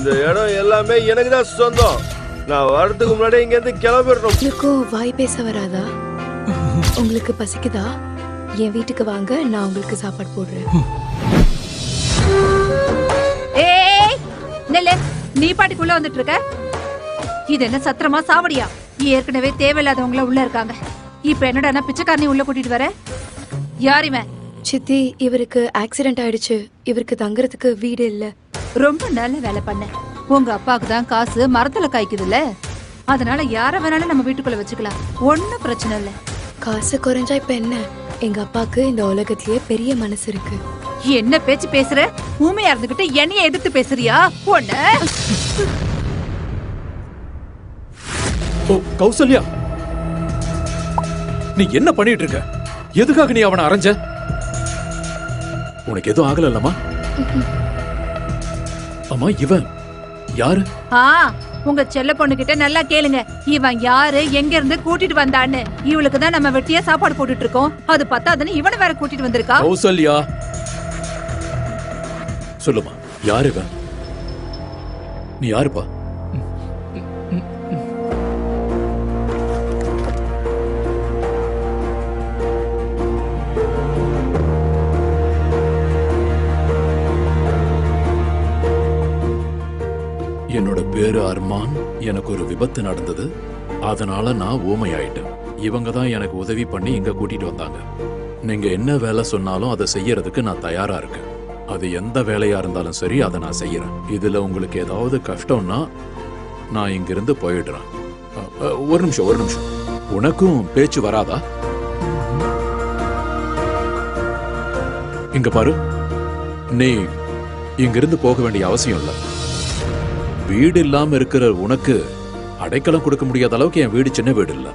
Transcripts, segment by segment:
இந்த இடம் எல்லாமே எனக்கு தான் சொந்தம். நான் வரதுக்கு முன்னாடி இங்க இருந்து கிளம்பிடணும். உங்களுக்கும் வாய் பேச வராதா? உங்களுக்கு பசிக்குதா? என் வீட்டுக்கு வாங்க, நான் உங்களுக்கு சாப்பாடு போடுறேன். ஏய் நெல்ல, நீ பாட்டுக்குள்ள வந்துட்டு இருக்க. இது என்ன சத்திரமா சாவடியா? ஏற்கனவே தேவையில்லாதவங்கள உள்ள இருக்காங்க. இப்ப என்னடா பிச்சைக்காரனி உள்ள கூட்டிட்டு வர? யார் இவன்? சித்தி, இவருக்கு ஆக்சிடென்ட் ஆயிடுச்சு. இவருக்கு தங்குறதுக்கு வீடு இல்ல. ரொம்ப நல்ல வேலை பண்ண. உங்க அப்பாவுக்கு தான் காசு மரத்துல காய்க்குதுல்ல, அதனால யார வேணாலும் நம்ம வீட்டுக்குள்ள வச்சுக்கலாம். ஒன்னும் பிரச்சனை இல்ல. காசு குறைஞ்சா இப்ப என்ன? எங்க அப்பாக்கு இந்த உலகத்திலேயே பெரிய மனசு இருக்கு. என்ன பேச்சு பேசுற? ஊமையா இருந்துகிட்டு என்னைய எதிர்த்து பேசுறியா? ஒண்ணு கௌசல்யா, நீ என்ன பண்ணிட்டு இருக்க? எதுக்காக நீ அவனை அரைஞ்ச? உனக்கு எதுவும் ஆகல இல்லம்மா? அம்மா, இவன் யாரு? உங்க செல்ல பொண்ணு கிட்ட நல்லா கேளுங்க. இவன் யாரு, எங்க இருந்து கூட்டிட்டு வந்தான்னு. இவளுக்கு தான் நம்ம வெட்டியா சாப்பாடு போட்டுட்டு இருக்கோம். அது பத்தாதுன்னு இவனை வேற கூட்டிட்டு வந்திருக்கா. கௌசல்யா, சொல்லுமா, யாரு இவன்? நீ யாருப்பா? என்னோட பேரு அர்மான். எனக்கு ஒரு விபத்து நடந்தது, அதனால நான் ஊமையாயிட்டேன். இவங்க தான் எனக்கு உதவி பண்ணி இங்க கூட்டிட்டு வந்தாங்க. நீங்க என்ன வேலை சொன்னாலும் அதை செய்யறதுக்கு நான் தயாரா இருக்கேன். அது எந்த வேலையா இருந்தாலும் சரி, அதை நான் செய்யறேன். இதுல உங்களுக்கு ஏதாவது கஷ்டம்னா நான் இங்கிருந்து போயிடுறேன். ஒரு நிமிஷம். உனக்கும் பேச்சு வராதா? இங்க பாரு, நீ இங்கிருந்து போக வேண்டிய அவசியம் இல்லை. வீடு இல்லாம இருக்கிற உனக்கு அடைக்கலம் கொடுக்க முடியாத அளவுக்கு என் வீடு சின்ன வீடு இல்ல.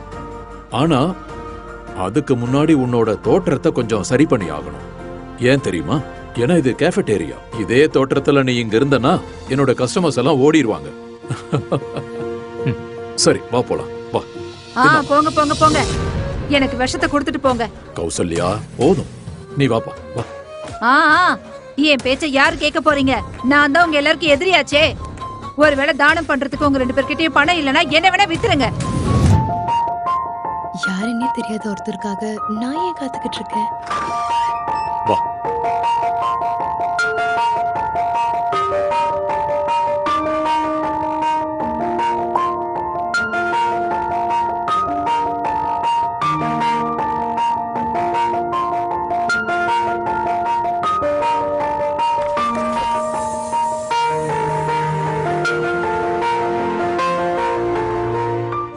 ஆனா அதுக்கு முன்னாடி உன்னோட தோற்றத்தை கொஞ்சம் சரி பண்ணி ஆகணும். ஏன் தெரியுமா? ஏன்னா இது கேஃபெட்டேரியா. இதே தோற்றத்துல நீ இங்க இருந்தனா என்னோட கஸ்டமர்ஸ் எல்லாம் ஓடிடுவாங்க. சரி, வா போலாம். வா. போங்க போங்க போங்க, எனக்கு விஷத்தை கொடுத்துட்டு போங்க. கௌசல்யா, போதும், நீ வாப்பா, வா. என் பேச்ச யாரு கேட்க போறீங்க? நான் தான் உங்க எல்லாருக்கும் எதிரியாச்சே. ஒருவேளை தானம் பண்றதுக்கு உங்க 2 பேர்கிட்டயும் பணம் இல்லனா என்ன வேணா வித்துருங்க. யாருன்னே தெரியாத ஒருத்தருக்காக நான் ஏன் காத்துக்கிட்டு இருக்கேன்? வா.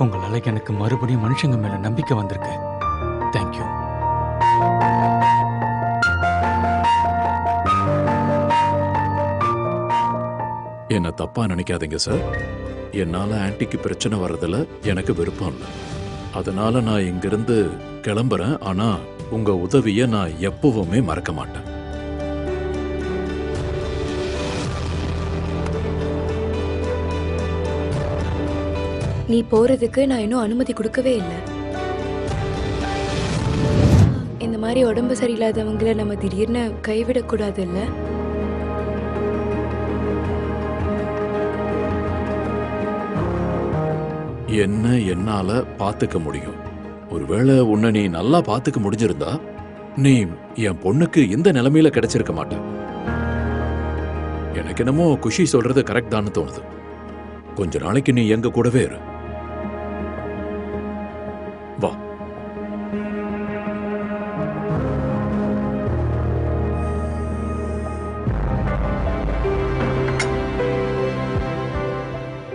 உங்களால எனக்கு மறுபடியும் மனுஷங்க மேல நம்பிக்கை வந்திருக்கு. தேங்க்யூ. என்ன தப்பா நினைக்காதீங்க சார். என்னால ஆன்ட்டிக்கு பிரச்சனை வர்றதுல எனக்கு விருப்பம் இல்லை. அதனால நான் இங்கிருந்து கிளம்புறேன். ஆனா உங்க உதவியை நான் எப்பவுமே மறக்க மாட்டேன். நீ போறதுக்கு நான் இன்னும் அனுமதி கொடுக்கவே இல்லை. இந்த மாதிரி உடம்பு சரியில்லாதவங்களை நம்ம திடீர்னு கைவிடக்கூடாது இல்ல? என்ன என்னால பாத்துக்க முடியும். ஒருவேளை உன்னை நீ நல்லா பாத்துக்க முடிஞ்சிருந்தா நீ என் பொண்ணுக்கு இந்த நிலைமையில கிடைச்சிருக்க மாட்ட. எனக்கு என்னமோ குஷி சொல்றது கரெக்ட் தான்னு தோணுது. கொஞ்ச நாளைக்கு நீ எங்க கூடவே இரு. வா.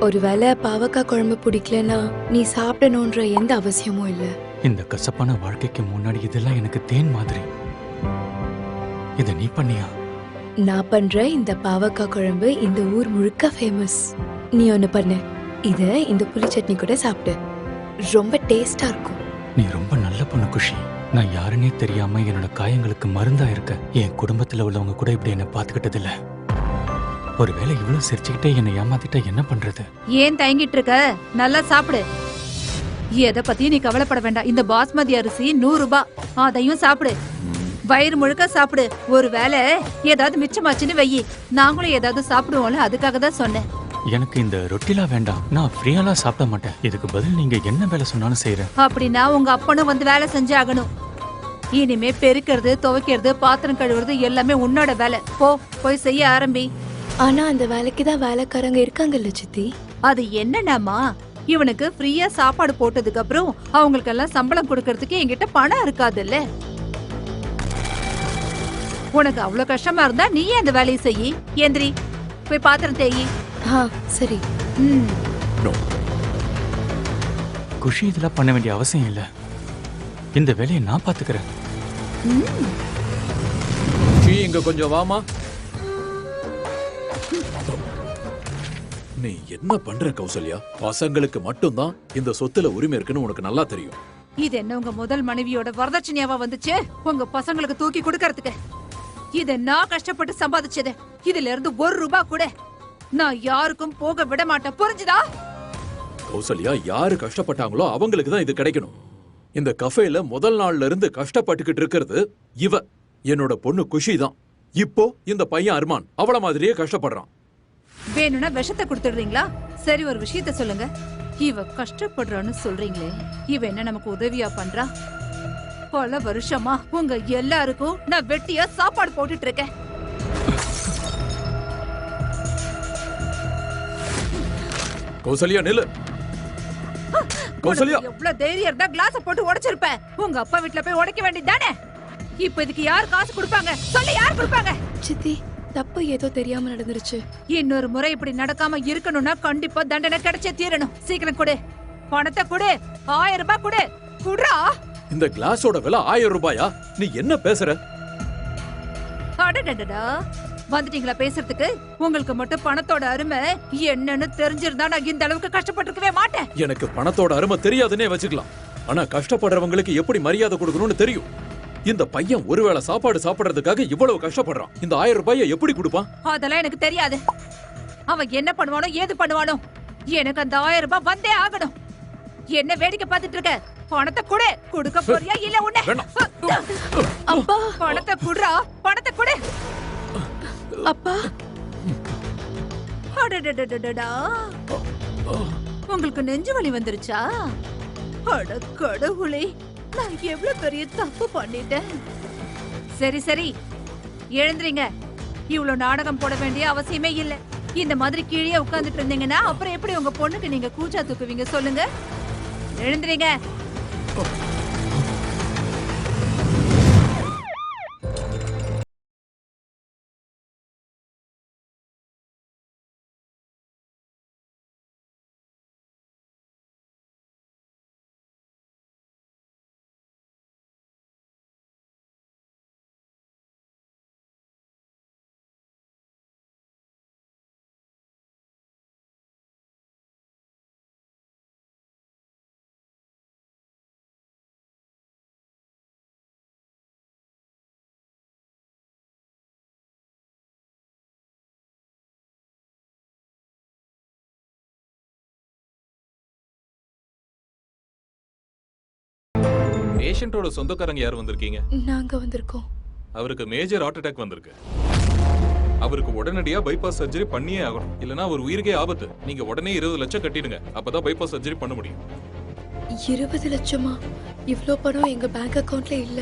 ஒருவேளை பாவக்காய் குழம்பு பிடிக்கலன்னா நீ சாப்பிடணும்ன்ற எந்த அவசியமும் இல்லை. இந்த கசப்பான வாழ்க்கைக்கு முன்னாடி இதெல்லாம் எனக்கு தேன் மாதிரி. இத நீ பண்ணியா? நான் பண்ற இந்த பாவக்காய் குழம்பு இந்த ஊர் முழுக்க ஃபேமஸ். நீ ஒண்ணு பண்ணு, இத இந்த புளி சட்னி கூட சாப்பிடு. ரொம்ப டேஸ்டா இருக்கும். நீ ரொம்ப நல்ல பொண்ணு குஷி. நான் யாருன்னே தெரியாம என்னோட காயங்களுக்கு மருந்தா இருக்க. என் குடும்பத்துல உள்ளவங்க கூட இப்படி என்ன பாத்துக்கிட்டது இல்ல. ஒருவேளை இவ்வளவு சிரிச்சுக்கிட்டே என்னை ஏமாத்திட்டா என்ன பண்றது? ஏன் தயங்கிட்டு இருக்க? நல்லா சாப்பிடு. எதை பத்தியும் நீ கவலைப்பட வேண்டாம். இந்த பாஸ்மதி அரிசி 100 ரூபாய், அதையும் சாப்பிடு. வயிறு முழுக்க சாப்பிடு. ஒருவேளை ஏதாவது மிச்சமாச்சுன்னு வெயி, நாங்களும் ஏதாவது சாப்பிடுவோம்ல, அதுக்காக தான் சொன்னேன். எனக்கு இந்த ரொட்டிலாம் வேண்டாம். நான் ஃப்ரீயாலாம் சாப்பிட மாட்டேன். இதுக்கு பதில் நீங்க என்ன வேலை சொன்னாலும் செய்யறேன். அப்படின்னா உங்க அப்பனும் வந்து வேலை செஞ்சு ஆகணும். இனிமே பெருக்கிறது, துவைக்கிறது, பாத்திரம் கழுவுறது எல்லாமே உன்னோட வேலை. போய் செய்ய ஆரம்பி. ஆனா அந்த வேலைக்கு தான் வேலைக்காரங்க இருக்காங்கல்ல சித்தி. அது என்னன்னாமா, இவனுக்கு ஃப்ரீயா சாப்பாடு போட்டதுக்கு அப்புறம் அவங்களுக்கெல்லாம் சம்பளம் கொடுக்கறதுக்கு என்கிட்ட பணம் இருக்காதுல்ல. உனக்கு அவ்வளவு கஷ்டமா இருந்தா நீயே அந்த வேலையை செய்யி. எந்திரி, போய் பாத்திரம் தேயி. சரி. குஷி இதெல்லாம் பண்ண வேண்டிய அவசியம் இல்ல. இந்த வேலையை நான் பாத்துக்கிறேன். இங்க கொஞ்சம் வாமா. நீ என்ன பண்ற கௌசல்யா? பசங்களுக்கு மட்டும்தான் இந்த சொத்துல உரிமை இருக்குன்னு உனக்கு நல்லா தெரியும். இது என்ன உங்க முதல் மனைவியோட வரதட்சணையாவா வந்துச்சு உங்க பசங்களுக்கு தூக்கி கொடுக்கறதுக்கு? இத நான் கஷ்டப்பட்டு சம்பாதிச்சது. இதுல இருந்து 1 ரூபாய் கூட நான் யாருக்கும் போக விட மாட்டேன். புரிஞ்சுதா? கௌசல்யா, யாரு கஷ்டப்பட்டாங்களோ அவங்களுக்கு தான் இது கிடைக்கணும். இந்த கஃபேல முதல் நாள்ல இருந்து கஷ்டப்பட்டுக்கிட்டு இருக்கிறது இவ, என்னோட பொண்ணு குஷி தான். இப்போ இந்த பையன் அர்மான் அவள மாதிரியே கஷ்டப்படுறான். வேணும்னா விஷத்தை கொடுத்துடுறீங்களா? சரி, ஒரு விஷயத்த சொல்லுங்க. இவ கஷ்டப்படுறான்னு சொல்றீங்களே, இவ என்ன நமக்கு உதவியா பண்றா? பல வருஷமா உங்க எல்லாருக்கும் நான் வெட்டியா சாப்பாடு போட்டுட்டு இருக்கேன். கௌசல்யா நில்லு. கௌசல்யா, எவ்வளவு தைரியம் இருந்தா கிளாஸ போட்டு உடைச்சிருப்பேன். உங்க அப்பா வீட்ல போய் உடைக்க வேண்டியதானே? இப்ப இதுக்கு யார் காசு கொடுப்பாங்க? சொல்லு, யார் கொடுப்பாங்க? சித்தி, தப்பு ஏதோ தெரியாம நடந்துருச்சு. இன்னொரு முறை இப்படி நடக்காம இருக்கணும்னா கண்டிப்பா தண்டனை கிடைச்சே தீரணும். சீக்கிரம் கொடு, பணத்தை கொடு. 1000 ரூபாய் கொடு. குடுறா. இந்த கிளாஸோட விலை 1000 ரூபாயா? நீ என்ன பேசுற? அடடடடா, வந்துட்டீங்களா பேசுறதுக்கு? உங்களுக்கு மட்டும் பணத்தோட அருமை என்னன்னு தெரிஞ்சிருந்தா நான் இந்த அளவுக்கு கஷ்டப்பட்டிருக்கவே மாட்டேன். எனக்கு பணத்தோட அருமை தெரியாதுன்னே வச்சுக்கலாம். ஆனா கஷ்டப்படுறவங்களுக்கு எப்படி மரியாதை கொடுக்கணும்னு தெரியும். இந்த பையன் ஒருவேளை சாப்பாடு சாப்பிடுறதுக்காக இவ்வளவு கஷ்டப்படுறான். இந்த 1000 ரூபாயை எப்படி கொடுப்பான்? அதெல்லாம் எனக்கு தெரியாது. அவன் என்ன பண்ணுவானோ ஏது பண்ணுவானோ, எனக்கு அந்த 1000 ரூபாய் வந்தே ஆகணும். என்ன வேடிக்கை பார்த்துட்டு இருக்க? பணத்தை கொடு. கொடுக்க போறியா இல்ல உன்னை? அப்பா, பணத்தை குடுறா, பணத்தை கொடு. அப்பா. அடடடடடடா, உங்களுக்கு நெஞ்சு வலி வந்துருச்சா? அட கடவுளே, நான் எவ்வளவு பெரிய தப்பு பண்ணிட்டேன். சரி சரி, எழுந்துறீங்க. இவ்வளவு நாடகம் போட வேண்டிய அவசியமே இல்ல. இந்த மாதிரி கீழே உட்கார்ந்துட்டு இருந்தீங்கன்னா அப்புறம் எப்படி உங்க பொண்ணுக்கு நீங்க கூச்சா தூக்குவீங்க சொல்லுங்க? எழுந்துறீங்க. பேஷண்டோட சொந்தக்காரங்க யார் வந்திருக்கீங்க? நாங்க வந்திருக்கோம். அவருக்கு மேஜர் ஹார்ட் அட்டாக் வந்திருக்கு. அவருக்கு உடனடியா பைபாஸ் சர்ஜரி பண்ணியே ஆகணும். இல்லனா அவர் உயிருக்கே ஆபத்து. நீங்க உடனே 20 லட்சம் கட்டிடுங்க. அப்பதான் பைபாஸ் சர்ஜரி பண்ண முடியும். 20 லட்சமா? இவ்ளோ பணம் எங்க பேங்க் அக்கவுண்ட்ல இல்ல.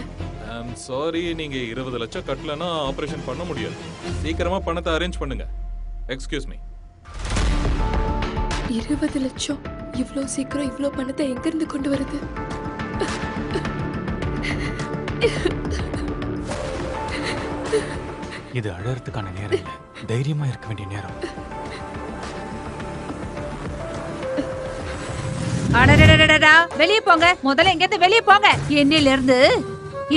ஐம் சாரி, நீங்க 20 லட்சம் கட்டலனா ஆபரேஷன் பண்ண முடியாது. சீக்கிரமா பணத்தை அரேஞ்ச் பண்ணுங்க. Excuse me. 20 லட்சம்? இவ்ளோ சீக்கிரம் இவ்ளோ பணத்தை எங்க இருந்து கொண்டு வருது? இது அழறதுக்கான நேரம் இல்ல, தைரியமா இருக்க வேண்டிய நேரம். அடடடடடா, வெளிய போங்க. முதல்ல எங்க இருந்து வெளிய போங்க. என்னையில இருந்து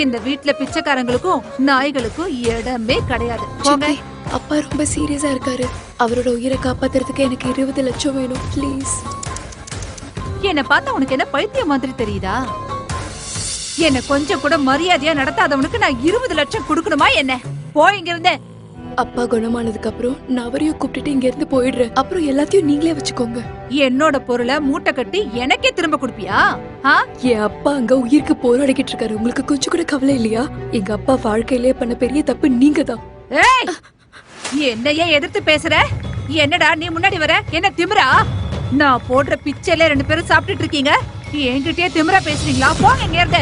இந்த வீட்ல பிச்சைக்காரங்களுக்கும் நாய்களுக்கும் இடமே கிடையாது. போங்க. சித்தி, அப்பா ரொம்ப சீரியஸா இருக்காரு. அவரோட உயிரை காப்பாத்துறதுக்கு எனக்கு 20 லட்சம் வேணும் ப்ளீஸ். என்ன பார்த்தா உனக்கு என்ன பைத்தியம் மாதிரி தெரியுதா? என்ன கொஞ்சம் கூட மரியாதையா நடத்தாதவனுக்கு நான் 20 லட்சம் கொடுக்கணுமா என்ன? போய் இங்க இருந்தே. அப்பா குணமானதுக்கு அப்புறம் நான் அவரையும் கூப்பிட்டுட்டு இங்க இருந்து போயிடுறேன். அப்புறம் எல்லாத்தையும் நீங்களே வச்சுக்கோங்க. என்னோட பொருளை மூட்டை கட்டி எனக்கே திரும்ப கொடுப்பியா? என் அப்பா அங்க உயிருக்கு போராடிக்கிட்டு இருக்காரு. உங்களுக்கு கொஞ்சம் கூட கவலை இல்லையா? எங்க அப்பா வாழ்க்கையிலே பண்ண பெரிய தப்பு நீங்க தான். ஏய், என்னையே எதிர்த்து பேசுற? என்னடா நீ முன்னாடி வர? என்ன திமிரா? நான் போடுற பிச்சையில 2 பேரும் சாப்பிட்டுட்டு இருக்கீங்க, என்கிட்டயே திமிரா பேசுறீங்களா? போங்க இங்க இருந்து.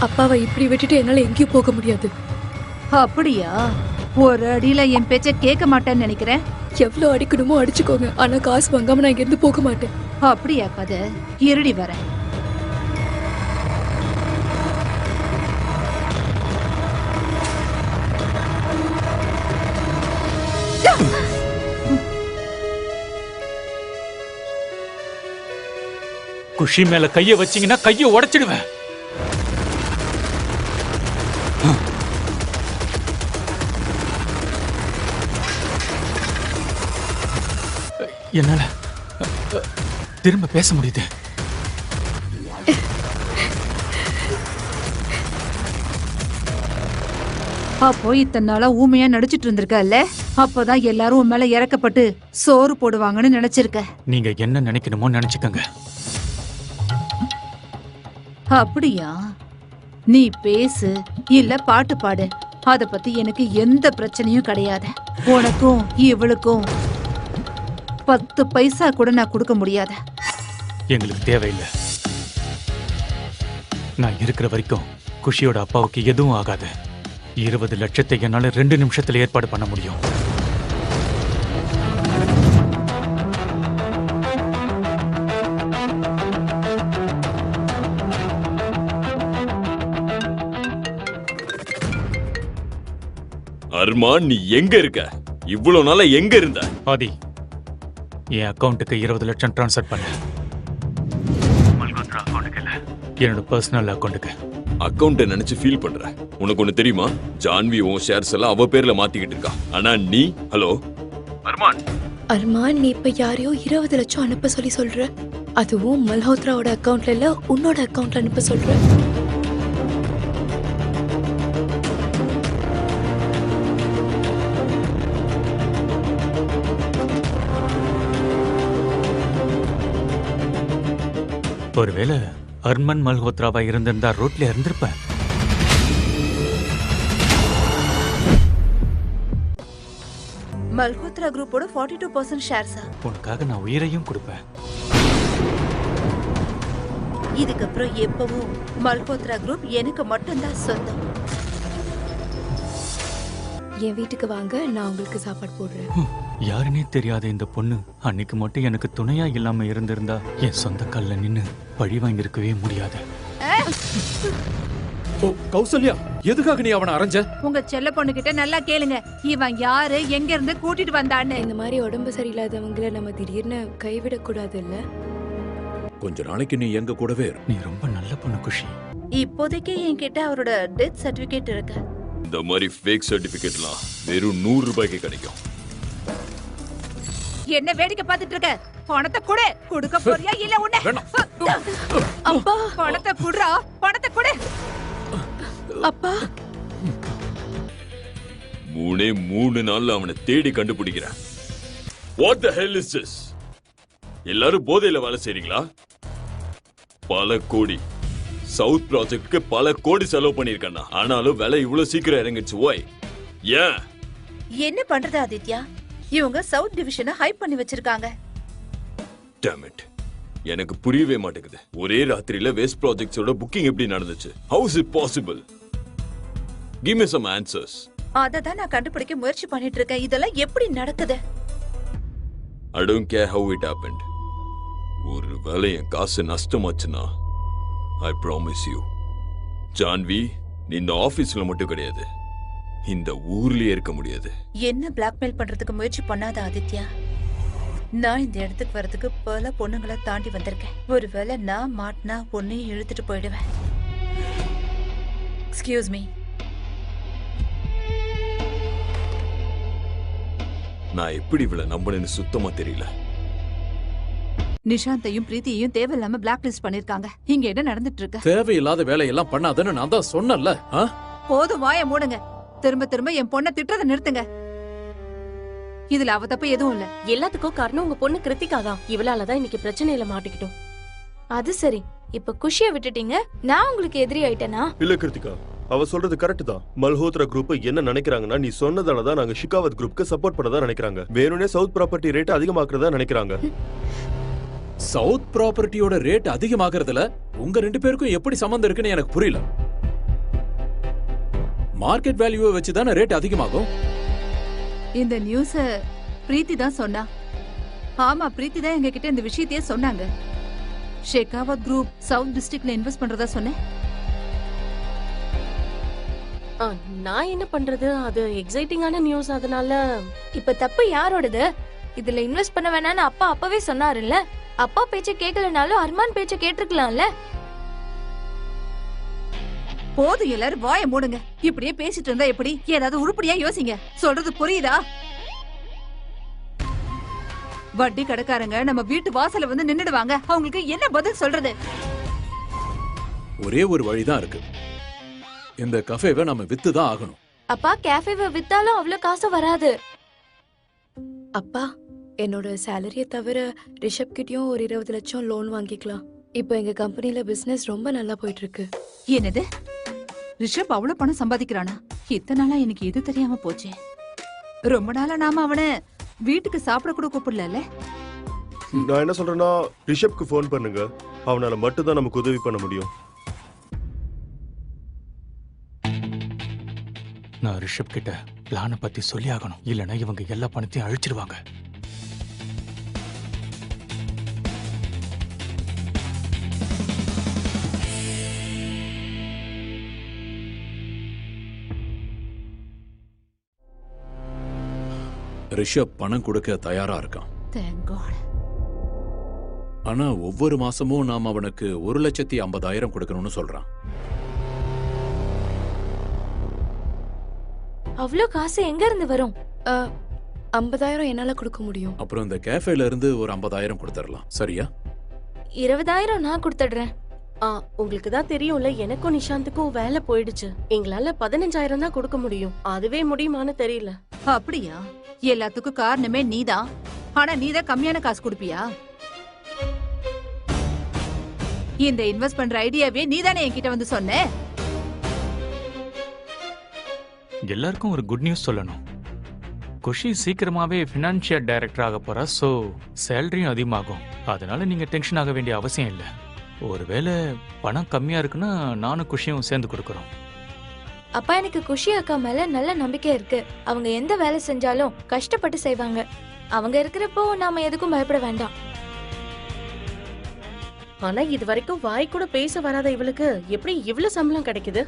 அப்பாவை இப்படி விட்டுட்டு என்னால எங்கேயும் போக முடியாது. அப்படியா? ஒரு அடியில என் பேச்ச கேட்க மாட்டேன்னு நினைக்கிறேன். எவ்வளவு அடிக்கணுமோ அடிச்சுக்கோங்க, ஆனா காசு வாங்காம நான் இங்க இருந்து போக மாட்டேன். அப்படியா கதை? இருடி வரேன். குஷி மேல கைய வச்சீங்கன்னா கைய உடைச்சிடுவேன். என்னால திரும்ப பேச முடியுது. அப்போ இத்தனை நாளா ஊமையா நடிச்சிட்டு இருந்திருக்கல்ல, அப்பதான் எல்லாரும் உன் மேல இறக்கப்பட்டு சோறு போடுவாங்கன்னு நினைச்சிருக்க. நீங்க என்ன நினைக்கணுமோ நினைச்சுக்கங்க. அப்படியா? நீ பேசு இல்ல பாட்டு பாடு, அத பத்தி எனக்கு எந்த பிரச்சனையும் கிடையாது. உனக்கும் இவளுக்கும் 10 பைசா கூட நான் கொடுக்க முடியாது. எங்களுக்கு தேவையில்லை. நான் இருக்கிற வரைக்கும் குஷியோட அப்பாவுக்கு எதுவும் ஆகாது. 20 லட்சத்தை என்னால 2 நிமிஷத்துல ஏற்பாடு பண்ண முடியும். அர்மான், நீ எங்க இருக்க? இவ்வளவு நாளா எங்க இருந்த? ஆதி, என் அக்கவுண்ட்டுக்கு 20 லட்சம் ட்ரான்ஸ்ஃபர் பண்ண. என்னோட பர்சனல் அக்கவுண்ட்டுக்கு. அக்கவுண்ட நினைச்சு ஃபீல் பண்ற. உனக்கு ஒண்ணு தெரியுமா? ஜான்வி உன் ஷேர்ஸ் எல்லாம் அவ பேர்ல மாத்திக்கிட்டு இருக்கா. ஆனா நீ, ஹலோ அர்மான், அர்மான், நீ இப்ப யாரையோ 20 லட்சம் அனுப்ப சொல்லி சொல்ற? அதுவும் மல்ஹோத்ராவோட அக்கவுண்ட்ல இல்ல, உன்னோட அக்கவுண்ட்ல அனுப்ப சொல்ற? ஒருவேளை அர்மன் மல்ஹோத்ராவா இருந்திருந்தா ரோட்ல இருந்திருப்பேன். மல்ஹோத்ரா குரூப்போட 42% ஷேர்ஸா? உனக்காக நான் உயிரையும் கொடுப்பேன். இதுக்கப்புறம் எப்பவும் மல்ஹோத்ரா குரூப் எனக்கு மட்டும்தான் சொந்தம். என் வீட்டுக்கு வாங்க, நான் உங்களுக்கு சாப்பாடு போடுறேன். யாருன்னே தெரியாத இந்த பொண்ணு அன்னைக்கு மட்டும் எனக்கு துணையா இல்லாம இருந்திருந்தா என் சொந்த கல்ல நின்னு பழி வாங்கியிருக்கவே முடியாது. ஓ கௌசல்யா, எதுக்காக நீ அவனை அரைஞ்ச? உங்க செல்ல பொண்ணு கிட்ட நல்லா கேளுங்க, இவன் யாரு, எங்க இருந்து கூட்டிட்டு வந்தான்னு. இந்த மாதிரி உடம்பு சரியில்லாதவங்கள நம்ம திடீர்னு கைவிடக் கூடாது இல்ல? கொஞ்ச நாளைக்கு நீ எங்க கூடவே இரு. நீ ரொம்ப நல்ல பொண்ணு குஷி. இப்போதைக்கு என்கிட்ட அவரோட டெத் சர்டிபிகேட் இருக்கு. இந்த மாதிரி ஃபேக் சர்டிபிகேட்லாம் வெறும் 100 ரூபாய்க்கு கிடைக்கும். என்ன வேடிக்கை பார்த்துட்டு இருக்க? பணத்தை கொடு. கொடுக்க போறியா இல்ல உன்னை? அப்பா, பணத்தை குடுறா, பணத்தை கொடு. அப்பா, 3 நாள்ல அவனை தேடி கண்டுபிடிக்கிறேன். What the hell is this? எல்லாரும் போதையில வேலை செய்றீங்களா? பல கோடி சவுத் ப்ராஜெக்ட்க்கு பல கோடி செலவு பண்ணிருக்கேன். ஆனாலும் விலை இவ்வளவு சீக்கிரம் இறங்கிடுச்சு. ஓய், ஏன்? என்ன பண்றது ஆதித்யா? இவங்க சவுத் டிவிஷனை ஹைப் பண்ணி வச்சிருக்காங்க. Damn it. எனக்கு புரியவே மாட்டேங்குது. ஒரே ராத்திரியில வேஸ்ட் ப்ராஜெக்ட்ஸோட புக்கிங் எப்படி நடந்துச்சு? How is it possible? Give me some answers. அத தான் நான் கண்டுபிடிக்க முயற்சி பண்ணிட்டு இருக்கேன். இதெல்லாம் எப்படி நடக்குது? I don't care how it happened. ஒரு வேளை என் காசு நஷ்டமாச்சுன்னா I promise you, ஜான்வி, நீ இந்த ஆபீஸ்ல மட்டும் கிடையாது, இந்த ஊர்லயே இருக்க முடியாது. என்ன பிளாக்மெயில் பண்றதுக்கு முயற்சி பண்ணாத ஆதித்யா. நான் இந்த இடத்துக்கு வரதுக்கு பல பொண்ணுங்களை தாண்டி வந்திருக்கேன். ஒருவேளை நான் மாட்டினா பொண்ணையும் இழுத்துட்டு போயிடுவேன். Excuse me. நான் எப்படி இவளை நம்பணும்னு சுத்தமா தெரியல. நிஷாந்தையும் பிரீத்தியையும் தேவையில்லாம பிளாக் லிஸ்ட் பண்ணிருக்காங்க. இங்க என்ன நடந்துட்டு இருக்கு? தேவையில்லாத வேலையெல்லாம் பண்ணாதன்னு நான் தான் சொன்னேன்ல. போதும், வாய மூடுங்க. திரும்ப திரும்ப என் பொண்ணை திட்டுறதை நிறுத்துங்க. இதுல அவ தப்பு எதுவும் இல்ல. எல்லாத்துக்கும் காரணம் உங்க பொண்ணு கிருத்திகா தான். இவளாலதான் இன்னைக்கு பிரச்சனையில மாட்டிக்கிட்டோம். அது சரி, இப்ப குஷிய விட்டுட்டீங்க, நான் உங்களுக்கு எதிரி ஆயிட்டேனா? இல்ல கிருத்திகா, அவ சொல்றது கரெக்ட் தான். மல்ஹோத்ரா குரூப் என்ன நினைக்கிறாங்கன்னா, நீ சொன்னதால தான் நாங்க ஷிகாவத் குரூப்க்கு சப்போர்ட் பண்ணதா நினைக்கிறாங்க. வேணும்னே சவுத் ப்ராப்பர்ட்டி ரேட் அதிகமாக்குறதா நினைக்கிறாங்க. சவுத் ப்ராப்பர்ட்டியோட ரேட் அதிகமாகறதுல உங்க 2 பேருக்கும் எப்படி சம்பந்தம் இருக்குன்னு எனக்கு புரியல. மார்க்கெட் வேல்யூவை வச்சு தானே ரேட் அதிகமாகும். இந்த நியூஸ பிரீத்தி தான் சொன்னா. ஆமா, பிரீத்தி தான் எங்க கிட்ட இந்த விஷயத்தையே சொன்னாங்க. ஷெகாவத் குரூப் சவுத் டிஸ்ட்ரிக்ட்ல இன்வெஸ்ட் பண்றதா சொன்னேன். நான் என்ன பண்றது, அது எக்ஸைட்டிங்கான நியூஸ், அதனால. இப்ப தப்பு யாரோடது? இதுல இன்வெஸ்ட் பண்ண வேணாம்னு அப்பா அப்பவே சொன்னாருல்ல. அப்பா பேச்ச கேட்கலனாலும் அர்மான் பேச்ச கேட்டிருக்கலாம்ல. போதும், எல்லாரும் வாய மூடுங்க. இப்படியே பேசிட்டு இருந்தா எப்படி? ஏதாவது உருப்படியா யோசிங்க. சொல்றது புரியுதா? வட்டி கடைக்காரங்க நம்ம வீட்டு வாசல்ல வந்து நின்னுடுவாங்க. அவங்களுக்கு என்ன பதில் சொல்றது? ஒரே ஒரு வழிதான் இருக்கு. இந்த கஃபேவை நம்ம வித்து தான் ஆகணும். அப்பா, கேஃபேவை வித்தாலும் அவ்வளவு காசு வராது. அப்பா, என்னோட சேலரிய தவிர ரிஷப் கிட்டயும் ஒரு 20 லட்சம் லோன் வாங்கிக்கலாம். இப்போ எங்க கம்பெனில பிசினஸ் ரொம்ப நல்லா போயிட்டு இருக்கு. என்னது, ரிஷப் அவ்வளவு பணம் சம்பாதிக்கிறானா? இத்தனை நாளா எனக்கு எது தெரியாம போச்சு. ரொம்ப நாளா நாம அவனை வீட்டுக்கு சாப்பிட கூட கூப்பிடல. நான் என்ன சொல்றேன்னா, ரிஷப்க்கு ஃபோன் பண்ணுங்க. அவனால மட்டும் தான் நமக்கு உதவி பண்ண முடியும். நான் ரிஷப் கிட்ட பிளானை பத்தி சொல்லி ஆகணும். இல்லைன்னா இவங்க எல்லா பணத்தையும் அழிச்சிருவாங்க. ரிஷப் பணம் கொடுக்க தயாரா இருக்கான். Thank God. ஆனா ஒவ்வொரு மாசமும் நாம அவனுக்கு 1,50,000 கொடுக்கணும்னு சொல்றான். அவ்வளோ காசு எங்க இருந்து வரும்? 50,000 என்னால கொடுக்க முடியும். அப்புறம் இந்த கேஃபேல இருந்து ஒரு 50,000 கொடுத்துடலாம். சரியா? 20,000 நான் கொடுத்துடுறேன். உங்களுக்கு தான் தெரியும்ல, எனக்கும் நிஷாந்துக்கும் வேலை போயிடுச்சு. எங்களால 15,000 தான் கொடுக்க முடியும். அதுவே முடியுமான்னு தெரியல. அப்படியா? எல்லாத்துக்கும் காரணமே நீதான். ஆனா நீதான் கம்மியான காசு கொடுப்பியா? இந்த இன்வெஸ்ட் பண்ற ஐடியாவே நீதானே என்கிட்ட வந்து சொன்ன. எல்லாருக்கும் ஒரு குட் நியூஸ் சொல்லணும். குஷி சீக்கிரமாவே ஃபினான்ஷியல் டைரக்டர் ஆக போறா. சோ சேலரியும் அதிகமாகும். அதனால நீங்க டென்ஷன் ஆக வேண்டிய அவசியம் இல்லை. ஒருவேளை பணம் கம்மியா இருக்குன்னா நானும் குஷியும் சேர்ந்து கொடுக்கறோம். அப்பா, எனக்கு குஷி அக்கா மேல நல்ல நம்பிக்கை இருக்கு. அவங்க எந்த வேலை செஞ்சாலும் கஷ்டப்பட்டு செய்வாங்க. அவங்க இருக்கிறப்போ நாம எதுக்கும் பயப்பட வேண்டாம். ஆனா இது வரைக்கும் வாய் கூட பேச வராத இவளுக்கு எப்படி இவ்வளவு சம்பளம் கிடைக்குது?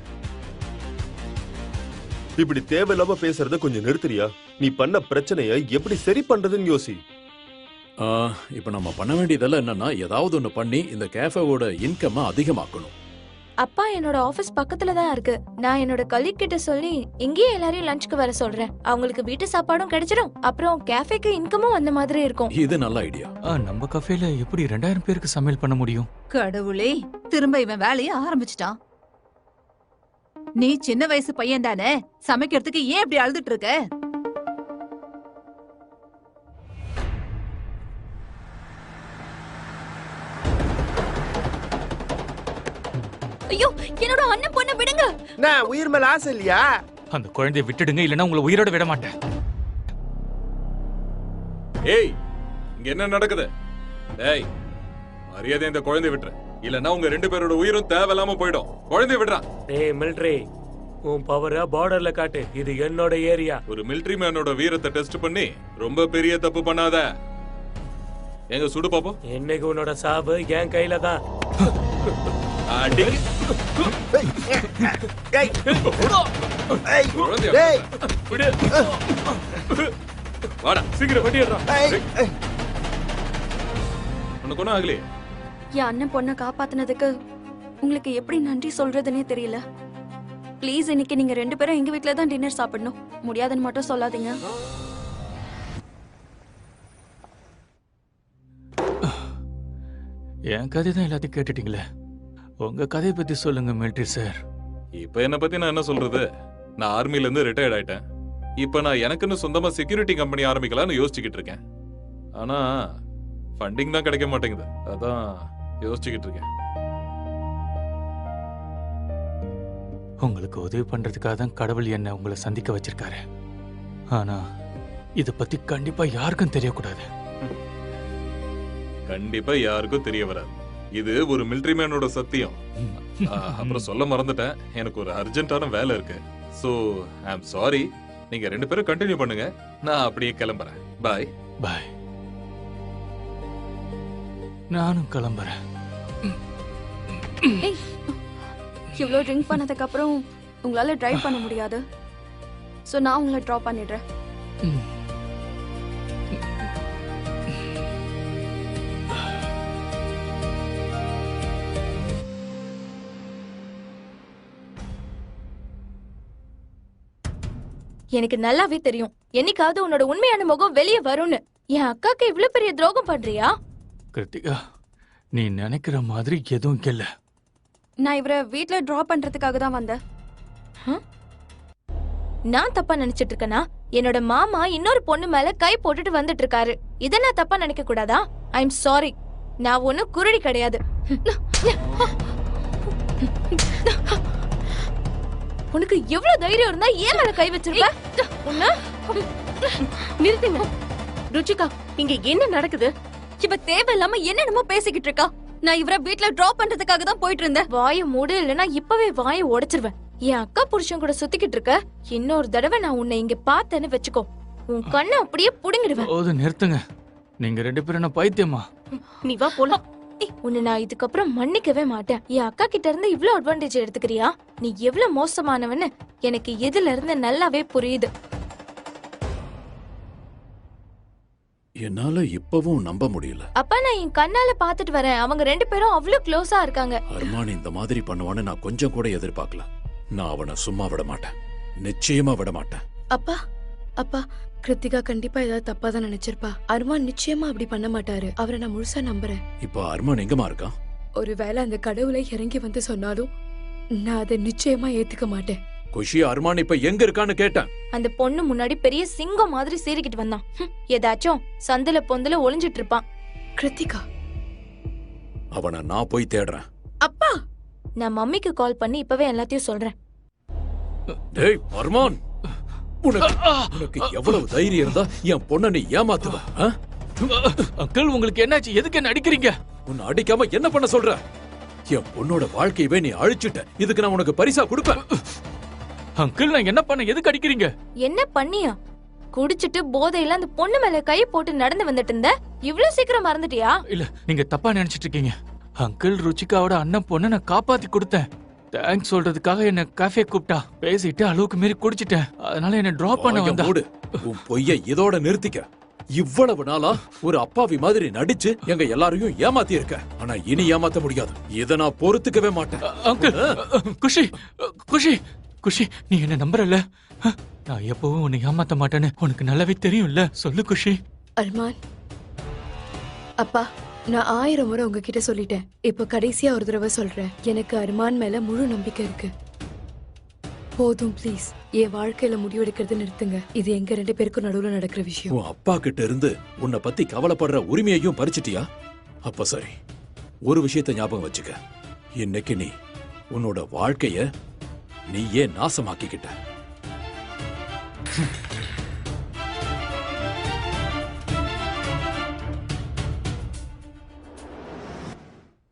இப்படி தேவையில்லாம பேசுறத கொஞ்சம் நிறுத்துறியா? நீ பண்ண பிரச்சனைய எப்படி சரி பண்றதுன்னு யோசி. இப்ப நம்ம பண்ண வேண்டியதெல்லாம் என்னன்னா, ஏதாவது ஒண்ணு பண்ணி இந்த கேஃபேவோட இன்கம் அதிகமாக்கணும். அப்பா, என்னோட ஆபீஸ் பக்கத்துல தான் இருக்கு. நான் என்னோட கலீக் கிட்ட சொல்லி இங்கேயே எல்லாரையும் லஞ்சுக்கு வர சொல்றேன். அவங்களுக்கு வீட்டு சாப்பாடும் கிடைச்சிடும். அப்புறம் கேஃபேக்கு இன்கமும் அந்த மாதிரி இருக்கும். இது நல்ல ஐடியா. நம்ம கஃபேல எப்படி 2000 பேருக்கு சமையல் பண்ண முடியும்? கடவுளே, திரும்ப இவன் வேலையை ஆரம்பிச்சிட்டான். நீ சின்ன வயசு பையன் தானே, சமைக்கிறதுக்கு ஏன் இப்படி அழுதுட்டு இருக்க? ஐயோ, என்னோட அண்ணன் பொண்ணை விடுங்க. நான் உயிர் மேல ஆசை இல்லையா? அந்த குழந்தையை விட்டுடுங்க, இல்லைன்னா உங்களை உயிரோட விட மாட்டேன். ஏய், இங்க என்ன நடக்குது? டேய், மரியாதை இந்த குழந்தை விட்டுரு. இல்லன்னா உங்க 2 பேரோட உயிரும் தேவையில்லாம போயிடும். குழந்தை விடுறா. டேய் மிலிட்டரி, உன் பவரை பார்டர்ல காட்டு. இது என்னோட ஏரியா. ஒரு மிலிட்டரி மேனோட வீரத்தை டெஸ்ட் பண்ணி ரொம்ப பெரிய தப்பு பண்ணாத. எங்க சுடு பாப்போம். என்னைக்கு உன்னோட சாவு என் கையில தான். அடி. வாடா, சீக்கிரம் வண்டிடுறா. உனக்கு ஒன்னும் ஆகலையே? என் அண்ணன் பொண்ணை காப்பாத்தினதுக்கு உங்களுக்கு எப்படி நன்றி சொல்றதுன்னே தெரியல. ப்ளீஸ், இன்னைக்கு நீங்க 2 பேரும் எங்க வீட்ல தான் டின்னர் சாப்பிடணும். முடியாதுன்னு மட்டும் சொல்லாதீங்க. என் கதை தான் எல்லாத்தையும் கேட்டுட்டீங்களே. உங்க கதையை பத்தி சொல்லுங்க மிலிட்டரி சார். இப்ப என்ன பத்தி நான் என்ன சொல்றது? நான் ஆர்மில இருந்து ரிட்டையர்ட் ஆயிட்டேன். இப்ப நான் எனக்குன்னு சொந்தமா செக்யூரிட்டி கம்பெனி ஆரம்பிக்கலாம்னு யோசிச்சுக்கிட்டு இருக்கேன். ஆனா ஃபண்டிங் தான் கிடைக்க மாட்டேங்குது. அதான் யோசிச்சுக்கிட்டு இருக்கேன். உங்களுக்கு உதவி பண்றதுக்காக தான் கடவுள் என்ன உங்களை சந்திக்க வச்சிருக்காரு. ஆனா இத பத்தி கண்டிப்பா யாருக்கும் தெரியக்கூடாது. கண்டிப்பா யாருக்கும் தெரிய வராது. இது ஒரு மிலிட்டரி மேனோட சத்தியம். அப்புறம் சொல்ல மறந்துட்டேன், எனக்கு ஒரு அர்ஜென்ட்டான வேலை இருக்கு. So I am sorry. நீங்க 2 பேரும் கண்டினியூ பண்ணுங்க, நான் அப்படியே கிளம்புறேன். பாய். பாய். நானும் கிளம்புறேன். இவ்வளோ ட்ரிங்க் பண்ணதுக்கு அப்புறம் உங்களால டிரைவ் பண்ண முடியாது. ஸோ நான் உங்களை ட்ராப் பண்ணிடுறேன். எனக்கு நல்லாவே தெரியும் என்னைக்காவது உன்னோட உண்மையான முகம் வெளியே வரும்னு. என் அக்காக்கு இவ்வளவு பெரிய துரோகம் பண்றியா? கிருத்திகா, நீ நினைக்கிற மாதிரி எதுவும் இல்ல. நான் இவரை வீட்ல டிராப் பண்றதுக்காக தான் வந்தேன். நான் தப்பா நினைச்சிட்டு இருக்கேனா? என்னோட மாமா இன்னொரு பொண்ணு மேல கை போட்டுட்டு வந்துட்டு இருக்காரு. இத நான் தப்பா நினைக்க கூடாதா? I am sorry. நான் ஒன்னும் குருடி கிடையாது. உனக்கு எவ்வளவு தைரியம் இருந்தா ஏன் மேல கை வச்சிருப்ப? நிறுத்துங்க. ருச்சிகா, இங்க என்ன நடக்குது? இவ தேவையில்லாம என்னென்னமோ பேசிக்கிட்டு இருக்கா. நான் இவரை வீட்ல டிராப் பண்றதுக்காக தான் போயிட்டு இருந்தேன். வாயை மூடு, இல்லைன்னா இப்பவே வாயை உடைச்சிருவேன். என் அக்கா புருஷன் கூட சுத்திக்கிட்டு இருக்க. இன்னொரு தடவை நான் உன்னை இங்க பார்த்தேன்னு வச்சுக்கோ, உன் கண்ணை அப்படியே புடுங்கிடுவேன். போது நிறுத்துங்க. நீங்க 2 பேரும் என்ன பைத்தியமா? நீ வா போலாம். உன்னை நான் இதுக்கப்புறம் மன்னிக்கவே மாட்டேன். என் அக்கா கிட்ட இருந்து இவ்ளோ அட்வான்டேஜ் எடுத்துக்கிறியா? நீ எவ்வளவு மோசமானவன்னு எனக்கு இதுல இருந்து நல்லாவே புரியுது. என்னால இப்பவும் நம்ப முடியல. அப்பா, நான் என் கண்ணால பாத்துட்டு வரேன். அவங்க 2 பேரும் அவ்வளவு க்ளோஸா இருக்காங்க. அர்மான் இந்த மாதிரி பண்ணுவான்னு நான் கொஞ்சம் கூட எதிர்பார்க்கல. நான் அவனை சும்மா விட மாட்டேன், நிச்சயமா விட மாட்டேன். அப்பா, அப்பா, கிருத்திகா கண்டிப்பா ஏதாவது தப்பா தான் நினைச்சிருப்பா. அர்மான் நிச்சயமா அப்படி பண்ண மாட்டாரு. அவரை நான் முழுசா நம்புறேன். இப்ப அர்மான் எங்கமா இருக்கான்? ஒருவேளை அந்த கடவுளை இறங்கி வந்து சொன்னாலும் நான் அதை நிச்சயமா ஏத்துக்க மாட்டேன். குஷி, அர்மான் இப்ப எங்க இருக்கான்னு கேட்டேன். அந்த பொண்ணு முன்னாடி பெரிய சிங்கம் மாதிரி சீறிக்கிட்டு வந்தான். ஏதாச்சும் சந்தில பொந்துல ஒளிஞ்சிட்டு இருப்பான். கிருத்திகா, அவனை நான் போய் தேடுறேன். அப்பா, நான் மம்மிக்கு கால் பண்ணி இப்பவே எல்லாத்தையும் சொல்றேன். டேய் அர்மான், உனக்கு எவ்வளவு தைரியம் இருந்தா என் பொண்ணை நீ ஏமாத்துவ? அங்கிள், உங்களுக்கு என்னாச்சு? எதுக்கு என்ன அடிக்கிறீங்க? உன்னை அடிக்காம என்ன பண்ண சொல்ற? என் பொண்ணோட வாழ்க்கையவே நீ அழிச்சிட்ட. இதுக்கு நான் உனக்கு பரிசா கொடுப்பேன். அங்கிள், நான் என்ன பண்ண? எதுக்கு அடிக்கிறீங்க? என்ன பண்ணியா? குடிச்சிட்டு போதையில அந்த பொண்ணு மேல கை போட்டு நடந்து வந்துட்டு இருந்த. இவ்வளவு சீக்கிரம் மறந்துட்டியா? இல்ல, நீங்க தப்பா நினைச்சிட்டு இருக்கீங்க. அங்கிள், ருச்சிகாவோட அண்ணன் பொண்ணை நான் காப்பாத்தி கொடுத்தேன். தேங்க்ஸ் சொல்றதுக்காக என்ன காஃபே கூப்பிட்டா. பேசிட்டு அளவுக்கு மீறி குடிச்சிட்டேன். அதனால என்ன டிராப் பண்ண வந்தா. உன் பொய்ய இதோட நிறுத்திக்க. இவ்வளவு நாளா ஒரு அப்பாவி மாதிரி நடிச்சு எங்க எல்லாரையும் ஏமாத்தி இருக்க. ஆனா இனி ஏமாத்த முடியாது. இத நான் பொறுத்துக்கவே மாட்டேன். அங்கிள், குஷி, குஷி, குஷி, நீ என்ன நம்புறல? நான் எப்பவும் உன்னை ஏமாத்த மாட்டேன்னு உனக்கு நல்லாவே தெரியும்ல. சொல்லு குஷி. அர்மான், அப்பா, நான் 1000 முறை உங்ககிட்ட சொல்லிட்டேன். இப்ப கடைசியா ஒரு தடவை சொல்றேன். எனக்கு அர்மான் மேல முழு நம்பிக்கை இருக்கு. போதும், ப்ளீஸ். என் வாழ்க்கையில முடிவெடுக்கிறது நிறுத்துங்க. இது எங்க 2 பேருக்கும் நடுவுல நடக்கிற விஷயம். உன் அப்பா கிட்ட இருந்து உன்னை பத்தி கவலைப்படுற உரிமையையும் பறிச்சிட்டியா? அப்ப சரி, ஒரு விஷயத்தை ஞாபகம் வச்சுக்க. இன்னைக்கு நீ உன்னோட வாழ்க்கைய நீயே நாசமாக்கிக்கிட்ட.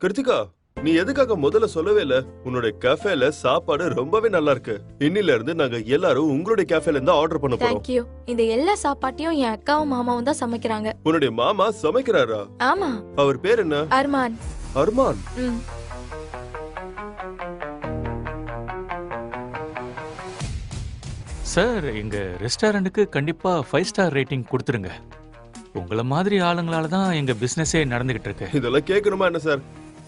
கிருத்திகா, நீ எதுக்காக முதல்ல சொல்லவே இல்ல? உன்னோட கேஃபேல சாப்பாடு ரொம்பவே நல்லா இருக்கு. இன்னில இருந்து நாங்க எல்லாரும் உங்களுடைய கேஃபேல இருந்து ஆர்டர் பண்ண போறோம். Thank you. இந்த எல்லா சாப்பாட்டையும் என் அக்காவும் மாமாவும் தான் சமைக்கிறாங்க. உன்னுடைய மாமா சமைக்கிறாரா? ஆமா. அவர் பேர் என்ன? அர்மான். அர்மான்? சார், எங்க ரெஸ்டாரண்ட்டுக்கு கண்டிப்பா 5 ஸ்டார் ரேட்டிங் கொடுத்துருங்க. உங்கள மாதிரி ஆளுங்களால தான் எங்க பிசினஸே நடந்துகிட்டு இருக்கு. இதெல்லாம் கேட்கணுமா என்ன சார்?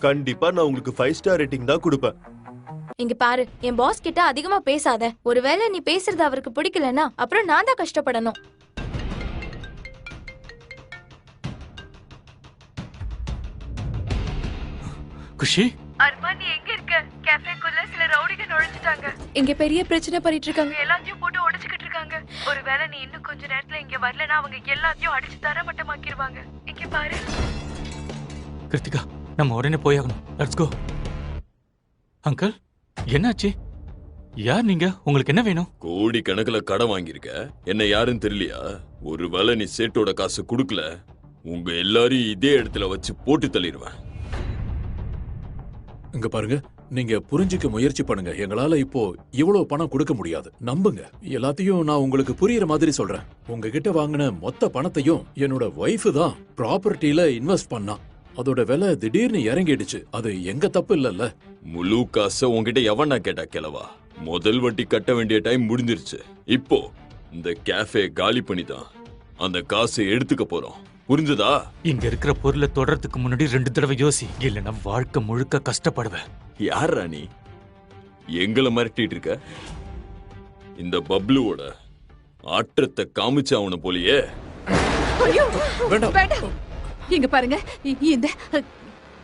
கண்டிப்பா நான் உங்களுக்கு 5 ஸ்டார் ரேட்டிங் தான் கொடுப்பேன். இங்க பாரு, என் பாஸ் கிட்ட அதிகமா பேசாத. ஒருவேளை நீ பேசுறது அவருக்கு பிடிக்கலனா அப்புறம் நான் தான் கஷ்டப்படணும். குஷி, அர்மான், நீ எங்க இருக்க? கேஃபேக்குள்ள சில ரவுடிங்க நுழைஞ்சிட்டாங்க. இங்க பெரிய பிரச்சனை பண்ணிட்டு இருக்காங்க. எல்லாத்தையும் போட்டு உடைச்சுக்கிட்டு இருக்காங்க. ஒருவேளை நீ இன்னும் கொஞ்ச நேரத்துல இங்க வரலனா அவங்க எல்லாத்தையும் அடிச்சு தரமட்டமாக்கிடுவாங்க. இங்க பாரு. கிருத்திகா, நம்ம உடனே போயாகணும். Let's go. அங்கிள், என்னாச்சு? யார் நீங்க? உங்களுக்கு என்ன வேணும்? கோடி கணக்குல கடன் வாங்கியிருக்க, என்ன யாருன்னு தெரியலையா? ஒருவேளை நீ சேட்டோட காசு கொடுக்கல, உங்க எல்லாரையும் இதே இடத்துல வச்சு போட்டு தள்ளிடுவேன். இங்க பாருங்க, நீங்க புரிஞ்சுக்க முயற்சி பண்ணுங்க. எங்களால இப்போ இவ்வளவு பணம் கொடுக்க முடியாது, நம்புங்க. எல்லாத்தையும் நான் உங்களுக்கு புரியுற மாதிரி சொல்றேன். உங்ககிட்ட வாங்கின மொத்த பணத்தையும் என்னோட ஒய்ஃப் தான் ப்ராப்பர்ட்டில இன்வெஸ்ட் பண்ணா. அதோட விலை திடீர்னு இறங்கிடுச்சு. அது எங்க தப்பு இல்லல்ல. முழு காசை உன்கிட்ட எவனா கேட்டா கிளவா? முதல் வட்டி கட்ட வேண்டிய டைம் முடிஞ்சிருச்சு. இப்போ இந்த கேஃபே காலி பண்ணி தான் அந்த காசை எடுத்துக்க போறோம். புரிஞ்சுதா? இங்க இருக்கிற பொருளை தொடறதுக்கு முன்னாடி 2 தடவை யோசி, இல்லைன்னா வாழ்க்கை முழுக்க கஷ்டப்படுவேன். யார் ராணி? எங்களை மிரட்டிட்டு இருக்க? இந்த பப்ளுவோட ஆற்றத்தை காமிச்சு அவனை போலியே. ஐயோ, வேண்டாம். வேண்டாம். இங்க பாருங்க, இந்த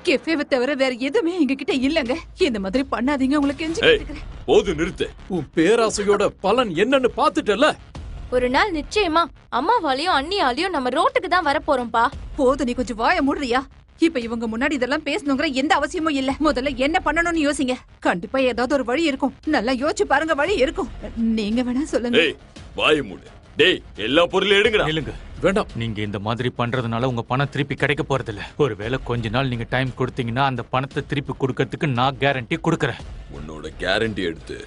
கெஃபேவை தவிர வேற எதுவுமே எங்க கிட்ட இல்லங்க. இந்த மாதிரி பண்ணாதீங்க, உங்களுக்கு கெஞ்சி ஏய், கேட்டுக்கிறேன். போது நிறுத்து. உன் பேராசையோட பலன் என்னன்னு பாத்துட்டல. ஒரு நாள் நிச்சயமா அம்மாவாலையும் அண்ணியாலையும் நம்ம ரோட்டுக்கு தான் வர போறோம்பா. போதும், நீ கொஞ்சம் வாய மூடுறியா? இப்ப இவங்க முன்னாடி இதெல்லாம் பேசணுங்கிற எந்த அவசியமும் இல்ல. முதல்ல என்ன பண்ணணும்னு யோசிங்க. கண்டிப்பா ஏதாவது ஒரு வழி இருக்கும். நல்லா யோசிச்சு பாருங்க, வழி இருக்கும். நீங்க வேணா சொல்லுங்க. ஏய், வாயை மூடு. டேய், எல்லா பொருளையும் எடுங்கடா. இல்லங்க, வேண்டாம். நீங்க இந்த மாதிரி பண்றதுனால உங்க பணம் திருப்பி கிடைக்க போறதில்ல. ஒருவேளை கொஞ்ச நாள் நீங்க டைம் கொடுத்தீங்கன்னா அந்த பணத்தை திருப்பி கொடுக்கறதுக்கு நான் கேரண்டி கொடுக்கறேன். உன்னோட கேரண்டி எடுத்து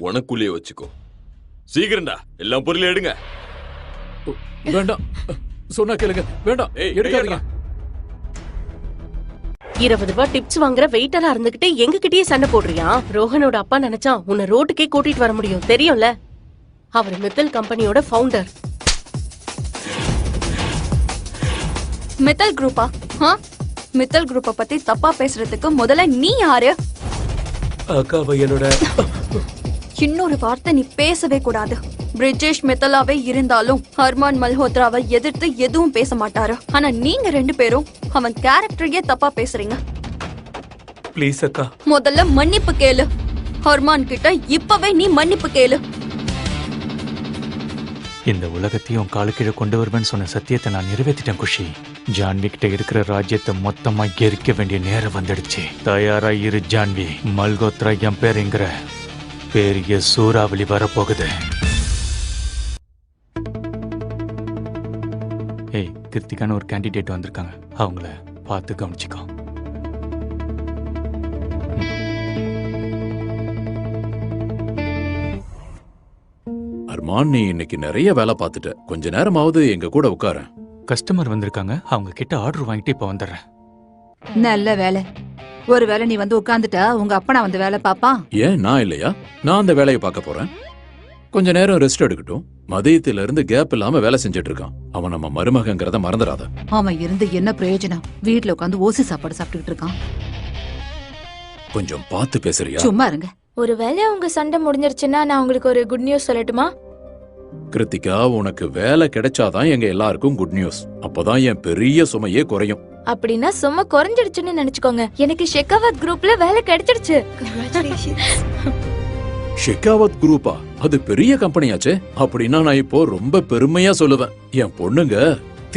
உனக்குள்ளேயே வச்சுக்கோ. சீக்கிரம்டா, எல்லா பொருளையும் எடுங்க. வேண்டாம், சொன்னா கேளுங்க. வேண்டாம், ஏய், எடுக்காதீங்க. 20 ரூபாய் டிப்ஸ் வாங்குற வெயிட்டரா இருந்துகிட்டு எங்க கிட்டயே சண்டை போடுறியா? ரோஹனோட அப்பா நினைச்சா உன்னை ரோட்டுக்கே கூட்டிட்டு வர முடியும், தெரியும்ல? அவர் மித்தல் கம்பெனியோட ஃபவுண்டர். மித்தல் குரூப்பா? மித்தல் குரூப்பை பத்தி தப்பா பேசுறதுக்கு முதல்ல நீ யாரு? அக்காவை என்னோட இன்னொரு வார்த்தை நீ பேசவே கூடாது. பிரிஜேஷ் மித்தலாவே இருந்தாலும் அர்மான் மல்ஹோத்ராவை எதிர்த்து எதுவும் பேச மாட்டாரு. ஆனா நீங்க 2 பேரும் அவன் கேரக்டரையே தப்பா பேசுறீங்க. ப்ளீஸ் அக்கா. முதல்ல மன்னிப்பு கேளு. அர்மான் கிட்ட இப்பவே நீ மன்னிப்பு கேளு. இந்த உலகத்தையும் காலுக்கீழே கொண்டு வருவேன்னு சொன்ன சத்தியத்தை நான் நிறைவேற்றிட்டேன் குஷி. ஜான்வி கிட்ட இருக்கிற ராஜ்யத்தை மொத்தமா எரிக்க வேண்டிய நேரம் வந்துடுச்சு. தயாரா இரு ஜான்வி. மல்கோத்ரா என் பேருங்கிற பெரிய சூறாவளி வரப்போகுது. ஏய், கிருத்திகான ஒரு கேண்டிடேட் வந்திருக்காங்க. அவங்கள பார்த்து கவனிச்சுக்கோ. அர்மான், நீ இன்னைக்கு நிறைய வேலை பார்த்துட்ட. கொஞ்ச நேரமாவது எங்க கூட உட்கார. கஸ்டமர் வந்திருக்காங்க, அவங்க கிட்ட ஆர்டர் வாங்கிட்டு இப்ப வந்துடுறேன். நல்ல வேலை. ஒருவேளை நீ வந்து உட்கார்ந்துட்டா உங்க அப்பனா வந்து வேலை பாப்பான். ஏன் நான் இல்லையா? நான் அந்த வேலையை பார்க்க போறேன். கொஞ்ச நேரம் ரெஸ்ட் எடுக்கட்டும். மதியத்துல இருந்து கேப் இல்லாம வேலை செஞ்சுட்டு இருக்கான். அவன் நம்ம மருமகங்கிறத மறந்துடாத. அவன் இருந்து என்ன பிரயோஜனம்? வீட்டுல உட்காந்து ஓசி சாப்பாடு சாப்பிட்டுக்கிட்டு இருக்கான். கொஞ்சம் பார்த்து பேசுறியா? சும்மா இருங்க. ஒருவேளை உங்க சண்டை முடிஞ்சிருச்சுன்னா நான் உங்களுக்கு ஒரு குட் நியூஸ் சொல்லட்டுமா? கிருத்திகா, உனக்கு வேலை கிடைச்சாதான் எங்க எல்லாருக்கும் குட் நியூஸ். அப்பதான் என் பெரிய சுமையே குறையும். அப்படின்னா சும்மா குறைஞ்சிடுச்சுன்னு நினைச்சுக்கோங்க. எனக்கு ஷெகாவத் குரூப்ல வேலை கிடைச்சிடுச்சு. ஷெகாவத் குரூப்பா? அது பெரிய கம்பெனியாச்சே. அப்படின்னா நான் இப்போ ரொம்ப பெருமையா சொல்லுவேன். என் பொண்ணுங்க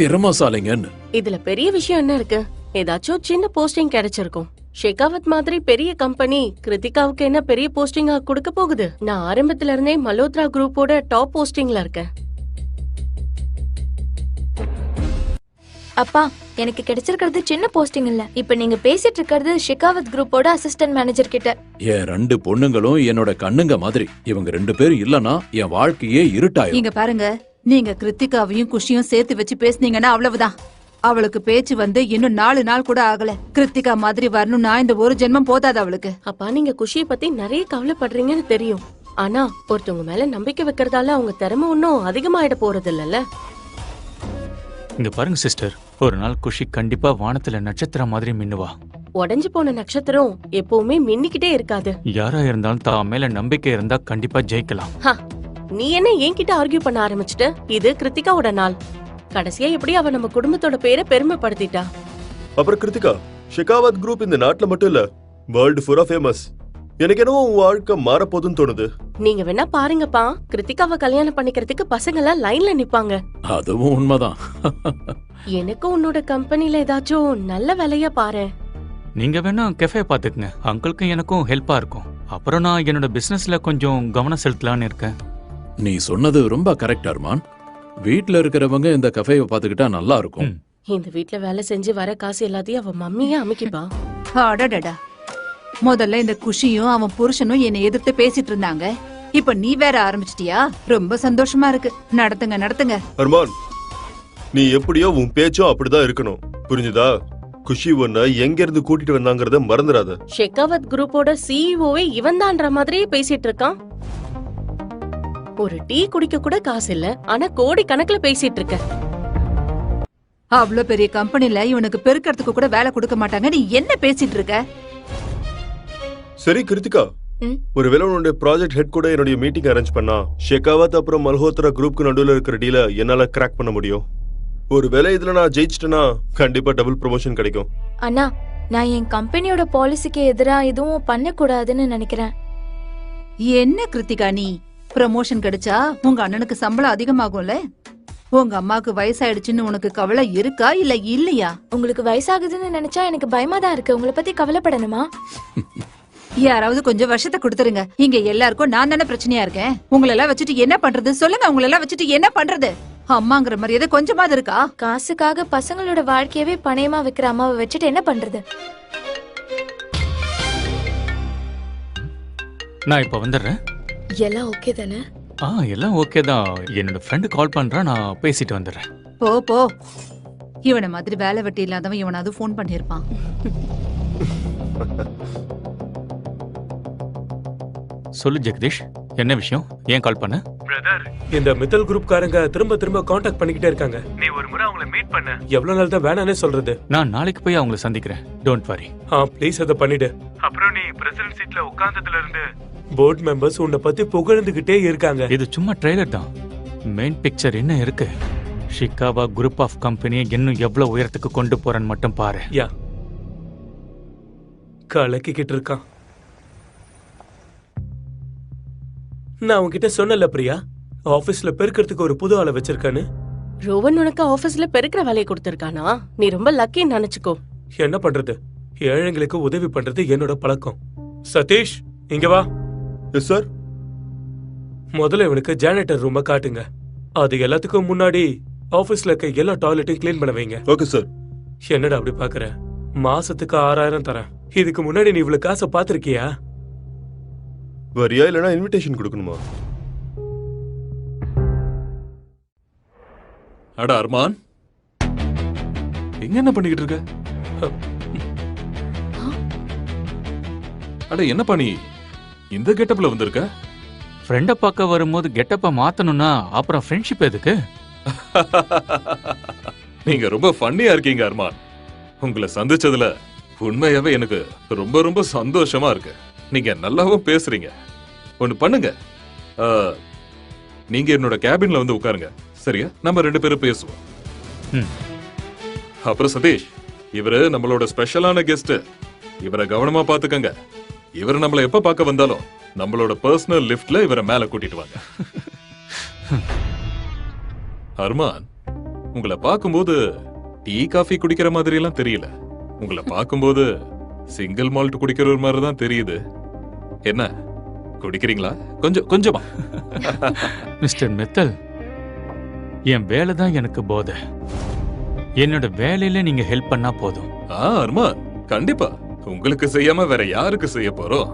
திறமசாலிங்கன்னு. இதுல பெரிய விஷயம் என்ன இருக்கு? ஏதாச்சும் சின்ன போஸ்டிங் கிடைச்சிருக்கும். ஷெகாவத் மாதிரி பெரிய கம்பெனி கிருத்திகாவுக்கு என்ன பெரிய போஸ்டிங்கா கொடுக்க போகுது? நான் ஆரம்பத்துல இருந்தே மல்ஹோத்ரா குரூப்போட டாப் போஸ்டிங்ல இருக்கேன். அப்பா, எனக்கு கிடைச்சிருக்கிறது சின்ன போஸ்டிங் இல்ல. இப்ப நீங்க பேசிட்டு இருக்கிறது ஷெகாவத் குரூப்போட அசிஸ்டன்ட் மேனேஜர் கிட்ட. என் 2 பொண்ணுங்களும் என்னோட கண்ணுங்க மாதிரி. இவங்க 2 பேரும் இல்லனா என் வாழ்க்கையே இருட்டாயும். இங்க பாருங்க, நீங்க கிருத்திகாவையும் குஷியும் சேர்த்து வச்சு பேசுனீங்கன்னா அவ்வளவுதான். அவளுக்கு பேச்சு வந்து இன்னும் 4 நாள் கூட ஆகல. கிருத்திகா மாதிரி வரணும்னா இந்த ஒரு ஜென்மம் போதாது அவளுக்கு. அப்பா, நீங்க குஷியை பத்தி நிறைய கவலைப்படுறீங்கன்னு தெரியும். ஆனா ஒருத்தவங்க மேல நம்பிக்கை வைக்கிறதால அவங்க திறமை ஒன்னும் அதிகமாயிட போறது இல்லல்ல. இங்க பாருங்க சிஸ்டர், ஒரு நாள் குஷி கண்டிப்பா வானத்துல நட்சத்திரம் மாதிரி மின்னுவா. உடைஞ்சு போன நட்சத்திரம் எப்பவுமே மின்னிக்கிட்டே இருக்காது. யாரா இருந்தாலும் தான் மேல நம்பிக்கை இருந்தா கண்டிப்பா ஜெயிக்கலாம். நீ என்ன என்கிட்ட ஆர்கியூ பண்ண ஆரம்பிச்சுட்ட? இது கிருத்திகாவோட நாள். கடைசியா எப்படி அவ நம்ம குடும்பத்தோட பேரை பெருமைப்படுத்திட்டா. அப்புறம் கிருத்திகா, ஷெகாவத் குரூப் இந்த நாட்டுல மட்டும் இல்ல, வேர்ல்டு ஃபுல்லா ஃபேமஸ். எனக்கு என்னவோ உன் வாழ்க்கை மாறப்போதுன்னு தோணுது. நீங்க வேணா பாருங்கப்பா, கிருத்திகாவை கல்யாணம் பண்ணிக்கிறதுக்கு பசங்க எல்லாம் லைன்ல நிப்பாங்க. அதுவும் உண்மைதான். எனக்கு உன்னோட கம்பெனில ஏதாச்சும் நல்ல வேலையா பாரு. நீங்க வேணா கெஃபே பாத்துக்குங்க, அங்கிளுக்கும் எனக்கும் ஹெல்ப்பா இருக்கும். அப்புறம் நான் என்னோட பிசினஸ்ல கொஞ்சம் கவனம் செலுத்தலான்னு இருக்கேன். நீ சொன்னது ரொம்ப கரெக்ட் அர்மான். வீட்ல இருக்கிறவங்க இந்த கஃபேவை பாத்துக்கிட்டா நல்லா இருக்கும். இந்த வீட்ல வேலை செஞ்சு வர காசு எல்லாத்தையும் அவன் மம்மியே அமைக்கிப்பா. அடடடா, முதல்ல இந்த குஷியும் அவன் புருஷனும் என்னை எதிர்த்து பேசிட்டு இருந்தாங்க. இப்ப நீ வேற ஆரம்பிச்சிட்டியா? ரொம்ப சந்தோஷமா இருக்கு. நடத்துங்க நடத்துங்க. அர்மான், நீ எப்படியோ உன் பேச்சும் அப்படிதான் இருக்கணும், புரிஞ்சுதா? குஷி ஒன்ன எங்க இருந்து கூட்டிட்டு வந்தாங்கறத மறந்துடாத. ஷெகாவத் குரூப்போட சிஇஓவே இவன் தான்ற மாதிரியே பேசிட்டு இருக்கான். ஒரு டீ குடிக்க கூட காசு இல்ல, ஆனா கோடி கணக்குல பேசிட்டு இருக்க. அவ்வளவு பெரிய கம்பெனில இவனுக்கு பெருக்கிறதுக்கு கூட வேலை கொடுக்க மாட்டாங்க. நீ என்ன பேசிட்டு இருக்க? சரி கிருத்திகா, ஒருவேளை உன்னுடைய ப்ராஜெக்ட் ஹெட் கூட என்னுடைய மீட்டிங் அரேஞ்ச் பண்ணா ஷெகாவத் அப்புறம் மல்ஹோத்ரா குரூப்க்கு நடுவில் இருக்கிற டீல என்னால கிராக் பண்ண முடியும். ஒருவேளை இதுல நான் ஜெயிச்சிட்டேன்னா கண்டிப்பா டபுள் ப்ரமோஷன் கிடைக்கும். அண்ணா, நான் என் கம்பெனியோட பாலிசிக்கு எதிரா எதுவும் பண்ணக்கூடாதுன்னு நினைக்கிறேன். என்ன கிருத்திகா, நீ ப்ரமோஷன் கிடைச்சா உங்க அண்ணனுக்கு சம்பளம் அதிகமாகும்ல? உங்க அம்மாக்கு வயசாயிடுச்சுன்னு உனக்கு கவலை இருக்கா இல்ல இல்லையா? உங்களுக்கு வயசாகுதுன்னு நினைச்சா எனக்கு பயமா தான் இருக்கு. உங்களை பத்தி கவலைப்படணுமா? யாராவது கொஞ்சம் வருஷத்தை கொடுத்துருங்க. இங்க எல்லாருக்கும் நான் தானே பிரச்சனையா இருக்கேன். உங்களெல்லாம் வச்சுட்டு என்ன பண்றது சொல்லுங்க? உங்களெல்லாம் வச்சுட்டு என்ன பண்றது? அம்மாங்கிற மரியாதை கொஞ்சமாவது இருக்கா? காசுக்காக பசங்களோட வாழ்க்கையவே பணயமா வைக்கிற அம்மாவை வச்சுட்டு என்ன பண்றது? நான் இப்ப வந்துடுறேன். எல்லாம் ஓகே தானே? எல்லாம் ஓகே தான். என்னோட ஃப்ரெண்டு கால் பண்றான், நான் பேசிட்டு வந்துடுறேன். போ போ. இவனை மாதிரி வேலை வெட்டி இல்லாதவன் இவனாவது போன் பண்ணிருப்பான். சொல்லு ஜெகதீஷ், என்ன விஷயம்? ஏன் கால் பண்ண? பிரதர், இந்த மித்தல் குரூப் காரங்க திரும்ப திரும்ப காண்டாக்ட் பண்ணிக்கிட்டே இருக்காங்க. நீ ஒரு முறை அவங்கள மீட் பண்ண. எவ்வளவு நாள் தான் வேணானே சொல்றது? நான் நாளைக்கு போய் அவங்கள சந்திக்கிறேன். Don't worry. ப்ளீஸ் அதை பண்ணிடு. அப்புறம் நீ பிரசிடென்ட் சீட்ல உட்கார்ந்ததுல இருந்து போர்ட் மெம்பர்ஸ் உன்னை பத்தி புகழ்ந்துகிட்டே இருக்காங்க. இது சும்மா ட்ரெய்லர் தான். மெயின் பிக்சர் என்ன இருக்கு? ஷிகாவா குரூப் ஆஃப் கம்பெனியை இன்னும் எவ்வளவு உயரத்துக்கு கொண்டு போறேன்னு மட்டும் பாரு. யா, கலக்கிக்கிட்டு இருக்கான். நான் உன்கிட்ட சொன்னல பிரியா, ஆபீஸ்ல பெருக்கிறதுக்கு ஒரு புது ஆளை வச்சிருக்கான்னு. ரோவன் உனக்கு ஆபீஸ்ல பெருக்கிற வேலையை கொடுத்திருக்கானா? நீ ரொம்ப லக்கின்னு நினைச்சுக்கோ. என்ன பண்றது, ஏழைங்களுக்கு உதவி பண்றது என்னோட பழக்கம். சதீஷ், இங்க வா. Yes sir. முதல்ல இவனுக்கு ஜானிட்டர் ரூம காட்டுங்க. அது எல்லாத்துக்கும் முன்னாடி ஆபீஸ்ல இருக்க எல்லா டாய்லெட்டையும் கிளீன் பண்ண வைங்க. Okay sir. என்னடா அப்படி பாக்குற? மாசத்துக்கு 6000 தரேன். இதுக்கு முன்னாடி நீ இவ்வளவு காசை பாத்திருக்கியா? வரியா இல்லனா இன்விடேஷன் கொடுக்கணுமா? அட அர்மான், எங்க என்ன பண்ணிக்கிட்டு இருக்க? அட என்னப்பா நீ இந்த கெட்டப்ல வந்திருக்க? ஃப்ரெண்ட பார்க்க வரும்போது கெட்டப்ப மாத்தணும்னா அப்புறம் ஃப்ரெண்ட்ஷிப் எதுக்கு? நீங்க ரொம்ப ஃபன்னியா இருக்கீங்க அர்மான். உங்களை சந்திச்சதுல உண்மையாவே எனக்கு ரொம்ப ரொம்ப சந்தோஷமா இருக்கு. நீங்க நல்லாவும் பேசுறீங்க. ஒண்ணு பண்ணுங்க, நீங்க என்னோட கேபின்ல வந்து உட்காருங்க, சரியா? நம்ம 2 பேரும் பேசுவோம். அப்புறம் சதீஷ், இவரு நம்மளோட ஸ்பெஷலான கெஸ்ட். இவரை கவனமா பாத்துக்கங்க. இவரை நம்மள எப்ப பார்க்க வந்தாலும் நம்மளோட பர்சனல் லிஃப்ட்ல இவரை மேல கூட்டிட்டு வாங்க. அர்மான், உங்களை பார்க்கும்போது டீ காஃபி குடிக்கிற மாதிரி எல்லாம் தெரியல. உங்களை பார்க்கும்போது சிங்கிள் மால்ட் குடிக்கிற ஒரு மாதிரி தான் தெரியுது. என்ன குடிக்கிறீங்களா? கொஞ்சமா. மிஸ்டர் மித்தல், என் வேலை தான் எனக்கு போதை. என்னோட வேலையில நீங்க ஹெல்ப் பண்ணா போதும். அர்மான், கண்டிப்பா. உங்களுக்கு செய்யாம வேற யாருக்கு செய்ய போறோம்?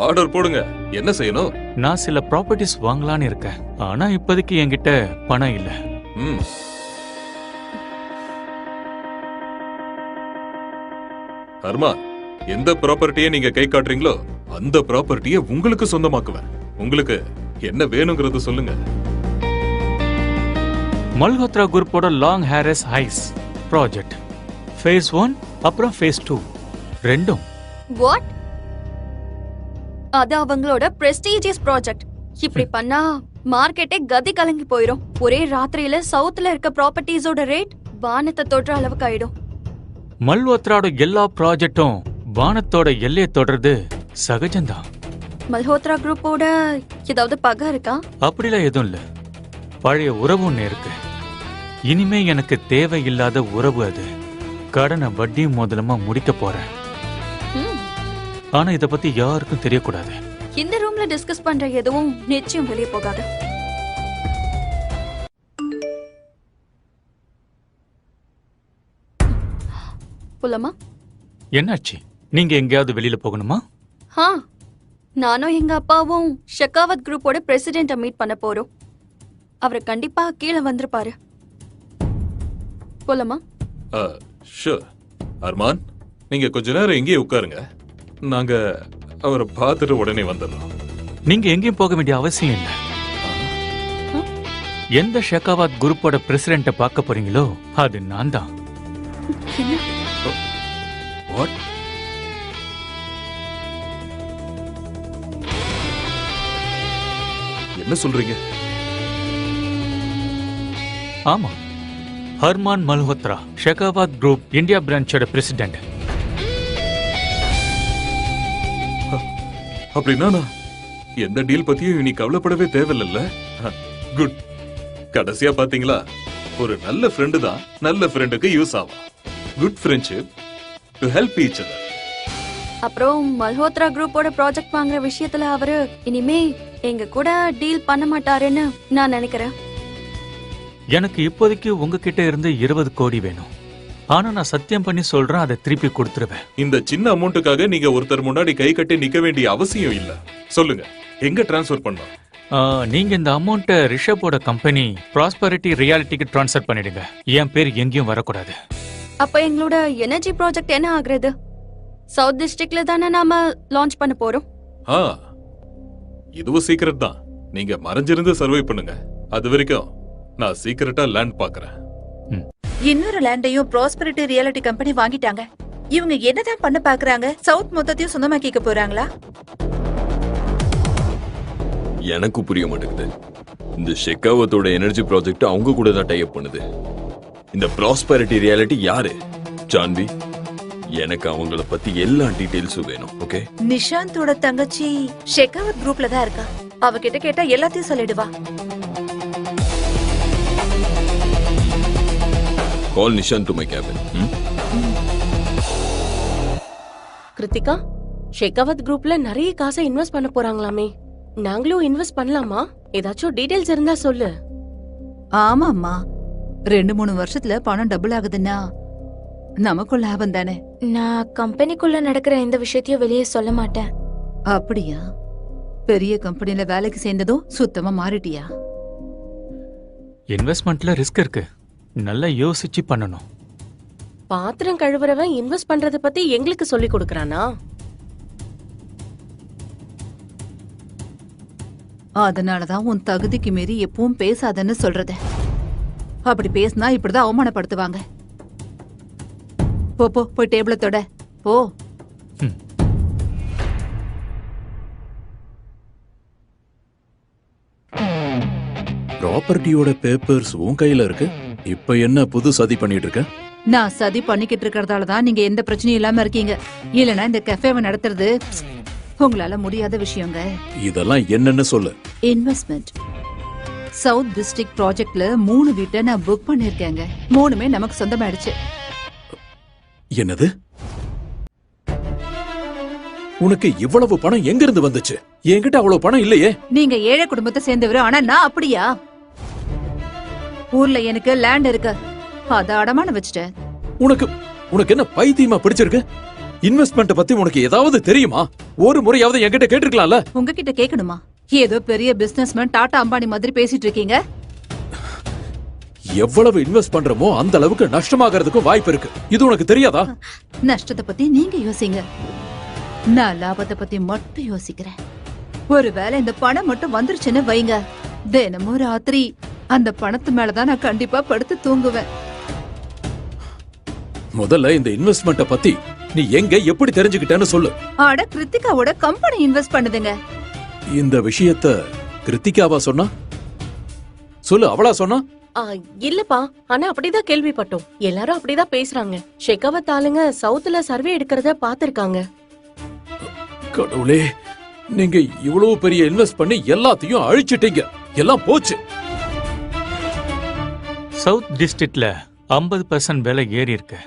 ஆர்டர் போடுங்க. என்ன செய்யணும்? நான் சில ப்ராப்பர்ட்டிஸ் வாங்கலான்னு இருக்கேன். ஆனா இப்போதைக்கு என்கிட்ட பணம் இல்ல. அர்மான், எந்த ப்ராப்பர்ட்டியை நீங்க கை காட்டுறீங்களோ அந்த ப்ராப்பர்ட்டியை உங்களுக்கு சொந்தமாக்குவேன். உங்களுக்கு என்ன வேணுங்கிறது சொல்லுங்க. மல்ஹோத்ரா குரூப்போட லாங் ஹேரஸ் ஹைஸ் ப்ராஜெக்ட் ஃபேஸ் 1 அப்புறம் ஃபேஸ் 2 ரெண்டும். வாட்? அது அவங்களோட பிரஸ்டீஜியஸ் ப்ராஜெக்ட். இப்படி பண்ணா மார்க்கெட்டே கதி கலங்கி போயிடும். ஒரே ராத்திரியில சவுத்ல இருக்க ப்ராப்பர்ட்டிஸோட ரேட் வானத்தை தொடுற அளவுக்கு ஆயிடும். மல்ஹோத்ராவோட எல்லா ப்ராஜெக்டும் வானத்தோட எல்லையை தொடர்றது சகஜம்தான். மல்ஹோத்ரா குரூப்போட ஏதாவது பகை இருக்கா? அப்படிலாம் எதுவும் இல்ல. பழைய உறவு ஒண்ணு இருக்கு. இனிமே எனக்கு தேவையில்லாத உறவு அது. கடனை வட்டி முதலமா முடிக்க போறேன். ஆனா இத பத்தி யாருக்கும் தெரியக்கூடாது. இந்த ரூம்ல டிஸ்கஸ் பண்ற எதுவும் நிச்சயம் வெளியே போகாது. போலாமா? என்னாச்சு? நீங்க எங்கேயாவது வெளியில போகணுமா? நானும் எங்க அப்பாவும் ஷெகாவத் குரூப்போட பிரசிடென்ட்ட மீட் பண்ண போறோம். அவரை கண்டிப்பா கீழே வந்திருப்பாரு. போலாமா? ஷூர். அர்மான், நீங்க கொஞ்ச நேரம் எங்கேயே உட்காருங்க. நாங்க அவரை பார்த்துட்டு உடனே வந்துடலாம். நீங்க எங்கேயும் போக வேண்டிய அவசியம் இல்லை. எந்த ஷெகாவத் குரூப்போட பிரசிடென்ட்ட பார்க்க போறீங்களோ அது நான் தான். What? என்ன சொல்றீங்க? ஆமா, ஹர்மான் மல்ஹோத்ரா, ஷெகாவத் குரூப் இந்தியா பிரான்ச்சோட பிரசிடென்ட். அப்படின்னா நான் எந்த டீல் பத்தியும் இனி கவலைப்படவே தேவையில்ல. குட். கடைசியா பாத்தீங்களா, ஒரு நல்ல ஃப்ரெண்டு தான் நல்ல ஃப்ரெண்டுக்கு யூஸ் ஆகும். Good friendship to help each other. அப்புறம் மல்ஹோத்ரா குரூப்போட ப்ராஜெக்ட் வாங்குற விஷயத்துல அவரு இனிமே எங்க கூட டீல் பண்ண மாட்டாருன்னு நான் நினைக்கிறேன். எனக்கு இப்போதைக்கு உங்ககிட்ட இருந்து 20 கோடி வேணும். ஆனா நான் சத்தியம் பண்ணி சொல்றேன், அதை திருப்பி கொடுத்துருவேன். இந்த சின்ன அமௌண்ட்டுக்காக நீங்க ஒருத்தர் முன்னாடி கை கட்டி நிக்க வேண்டிய அவசியம் இல்ல. சொல்லுங்க, எங்க டிரான்ஸ்ஃபர் பண்ணலாம்? நீங்க இந்த அமௌண்ட்டை ரிஷப்போட கம்பெனி ப்ராஸ்பரிட்டி ரியாலிட்டிக்கு ட்ரான்ஸ்ஃபர் பண்ணிடுங்க. என் பேர் எங்கேயும் வரக்கூடாது. அப்ப எங்களோட எனர்ஜி ப்ராஜெக்ட் என்ன ஆகுறது? சவுத் டிஸ்ட்ரிக்ட்ல தானே நாம லான்ச் பண்ண போறோம். இதுவும் சீக்கிரட் தான். நீங்க மறைஞ்சிருந்து சர்வை பண்ணுங்க. அது வரைக்கும் நான் சீக்கிரட்டா லேண்ட் பாக்குறேன். இன்னொரு லேண்டையும் ப்ராஸ்பரிட்டி ரியாலிட்டி கம்பெனி வாங்கிட்டாங்க. இவங்க என்னதான் பண்ண பாக்குறாங்க? சவுத் மொத்தத்தையும் சொந்தமாக்கிக்க போறாங்களா? எனக்கு புரிய மாட்டேங்குது. இந்த ஷெகாவத்தோட எனர்ஜி ப்ராஜெக்ட் அவங்க கூட தான் டை அப் பண்ணுது. இந்த ப்ராஸ்பரிட்டி ரியாலிட்டி யாரு? ஜான்வி, எனக்கு அவங்கள பத்தி எல்லா டீடைல்ஸும் வேணும். ஓகே? நிஷாந்தோட தங்கச்சி ஷெகாவத் குரூப்ல தான் இருக்கா. அவகிட்ட கேட்டா எல்லாத்தையும் சொல்லிடுவா. Call Nishant to my cabin. Krithika, Shekhawat குரூப்ல நிறைய காசை இன்வெஸ்ட் பண்ண போறாங்களாமே. நாங்களும் இன்வெஸ்ட் பண்ணலாமா? ஏதாச்சும் டீடைல்ஸ் இருந்தா சொல்லு. ஆமாம்மா, 2-3 வருஷத்துல பணம் டபுள் ஆகுதுன்னா நமக்கும் லாபம் தானே. நான் கம்பெனிக்குள்ள நடக்கிற எந்த விஷயத்தையும் வெளியே சொல்ல மாட்டேன். அப்படியா? பெரிய கம்பெனில வேலைக்கு சேர்ந்ததும் சுத்தமா மாறிட்டியா? இன்வெஸ்ட்மெண்ட்ல ரிஸ்க் இருக்கு, நல்லா யோசிச்சு பண்ணணும். பாத்திரம் கழுவுறவன் இன்வெஸ்ட் பண்றத பத்தி எங்களுக்கு சொல்லி கொடுக்கறானா? அதனாலதான் உன் தகுதிக்கு மீறி எப்பவும் பேசாதன்னு சொல்றது. அப்படி பேசினா இப்படிதான் அவமானப்படுத்துவாங்க. போ போ, போய் டேபிள தொட போ. ப்ராப்பர்ட்டியோட பேப்பர்ஸ் உன் கையில இருக்கு. இப்ப என்ன புது சதி பண்ணிட்டு இருக்க? நான் சதி பண்ணிக்கிட்டு இருக்கறதால தான் நீங்க எந்த பிரச்சனையும் இல்லாம இருக்கீங்க. இல்லனா இந்த கஃபேவை நடத்துறது உங்களால முடியாத விஷயங்க. இதெல்லாம் என்னன்னு சொல்லு. இன்வெஸ்ட்மெண்ட். சவுத் டிஸ்ட்ரிக்ட் ப்ராஜெக்ட்ல 3 வீட்டை நான் புக் பண்ணிருக்கேங்க. 3மே நமக்கு சொந்தமாயிடுச்சு. என்னது? உனக்கு இவ்வளவு பணம் எங்க இருந்து வந்துச்சு? என்கிட்ட அவ்வளவு பணம் இல்லையே. நீங்க ஏழை குடும்பத்தை சேர்ந்தவர், ஆனா நான் அப்படியா? ஊர்ல எனக்கு லேண்ட் இருக்கு, அத அடமான வச்சுட்டேன். உனக்கு என்ன பைத்தியமா பிடிச்சிருக்கு? இன்வெஸ்ட்மெண்ட் பத்தி உனக்கு ஏதாவது தெரியுமா? ஒரு முறையாவது என்கிட்ட கேட்டிருக்கலாம்ல. உங்ககிட்ட கேட்கணுமா? ஏதோ பெரிய பிசினஸ்மேன் டாடா அம்பானி மாதிரி பேசிட்டு இருக்கீங்க. எவ்வளவு இன்வெஸ்ட் பண்றோமோ அந்த அளவுக்கு நஷ்டமாகிறதுக்கும் வாய்ப்பு இருக்கு. இது உனக்கு தெரியாதா? நஷ்டத்தை பத்தி நீங்க யோசிங்க, நான் லாபத்தை பத்தி மட்டும் யோசிக்கிறேன். ஒருவேளை இந்த பணம் மட்டும் வந்துருச்சுன்னு வைங்க, தினமும் ராத்திரி அந்த பணத்து மேலதான் நான் கண்டிப்பா படுத்து தூங்குவேன். முதல்ல இந்த இன்வெஸ்ட்மெண்ட்ட பத்தி நீ எங்க எப்படி தெரிஞ்சுக்கிட்டேன்னு சொல்லு. ஆட கிருத்திகாவோட கம்பெனி இன்வெஸ்ட் பண்ணுதுங்க. இந்த விஷயத்த கிருத்திகாவா சொன்னா? சொல்லு, அவளா சொன்னா? இல்லப்பா, ஆனா அப்படிதான் கேள்விப்பட்டோம். எல்லாரும் அப்படிதான் பேசுறாங்க. ஷெகாவத் ஆளுங்க சவுத்துல சர்வே எடுக்கிறத பாத்திருக்காங்க. கடவுளே, நீங்க இவ்வளவு பெரிய இன்வெஸ்ட் பண்ணி எல்லாத்தையும் அழிச்சிட்டீங்க. எல்லாம் போச்சு. சவுத் டிஸ்ட்ரிக்ட்ல 50% விலை ஏறி இருக்கு.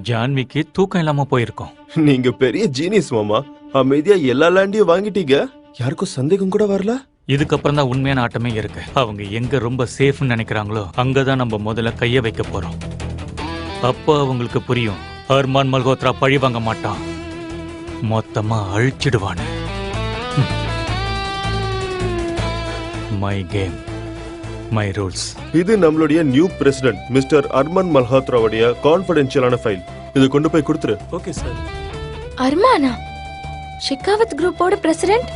ஜான்விக்கு தூக்கம் இல்லாம போயிருக்கோம். நீங்க பெரிய ஜீனியஸ் மாமா. அமைதியா எல்லா லேண்டையும் வாங்கிட்டீங்க, யாருக்கும் சந்தேகம் கூட வரல. இதுக்கப்புறம் தான் உண்மையான ஆட்டமே இருக்கு. அவங்க எங்க ரொம்ப சேஃப்னு நினைக்கிறாங்களோ அங்கதான் நம்ம முதல்ல கைய வைக்க போறோம். அப்போ அவங்களுக்கு புரியும், அர்மான் மல்ஹோத்ரா பழி வாங்க மாட்டான், மொத்தமா அழிச்சிடுவான்னு. My game, my rules. இது நம்மளுடைய நியூ பிரசிடென்ட் மிஸ்டர் அர்மான் மல்ஹோத்ராவுடைய கான்ஃபிடென்ஷியலான ஃபைல். இது கொண்டு போய் கொடுத்துரு. Okay sir. அர்மானா ஷெகாவத் குரூப்போட பிரசிடென்ட்?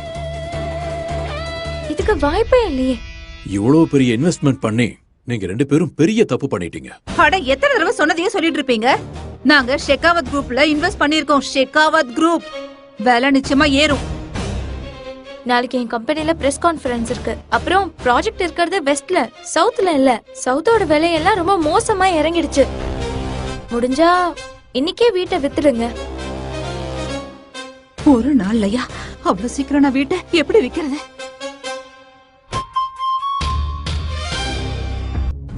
இதுக்கு வாய்ப்பே இல்லையே. இவ்வளவு பெரிய இன்வெஸ்ட்மெண்ட் பண்ணி நீங்க 2 பேரும் பெரிய தப்பு பண்ணிட்டீங்க. அட எத்தனை தடவை சொன்னதையே சொல்லிட்டு இருப்பீங்க. நாங்க ஷெகாவத் குரூப்ல இன்வெஸ்ட் பண்ணிருக்கோம். ஷெகாவத் குரூப் வேலை நிச்சயமா ஏறும். நாளைக்கு என் கம்பெனில பிரஸ் கான்ஃபரன்ஸ் இருக்கு. அப்புறம் ப்ராஜெக்ட் இருக்கிறது வெஸ்ட்ல, சவுத்ல இல்ல. சவுத்தோட விலையெல்லாம் ரொம்ப மோசமா இறங்கிடுச்சு. முடிஞ்சா இன்னைக்கே வீட்டை வித்துடுங்க. ஒரு நாள்லயா அவ்வளவு சீக்கிரம் நான் வீட்டை எப்படி விக்கிறது?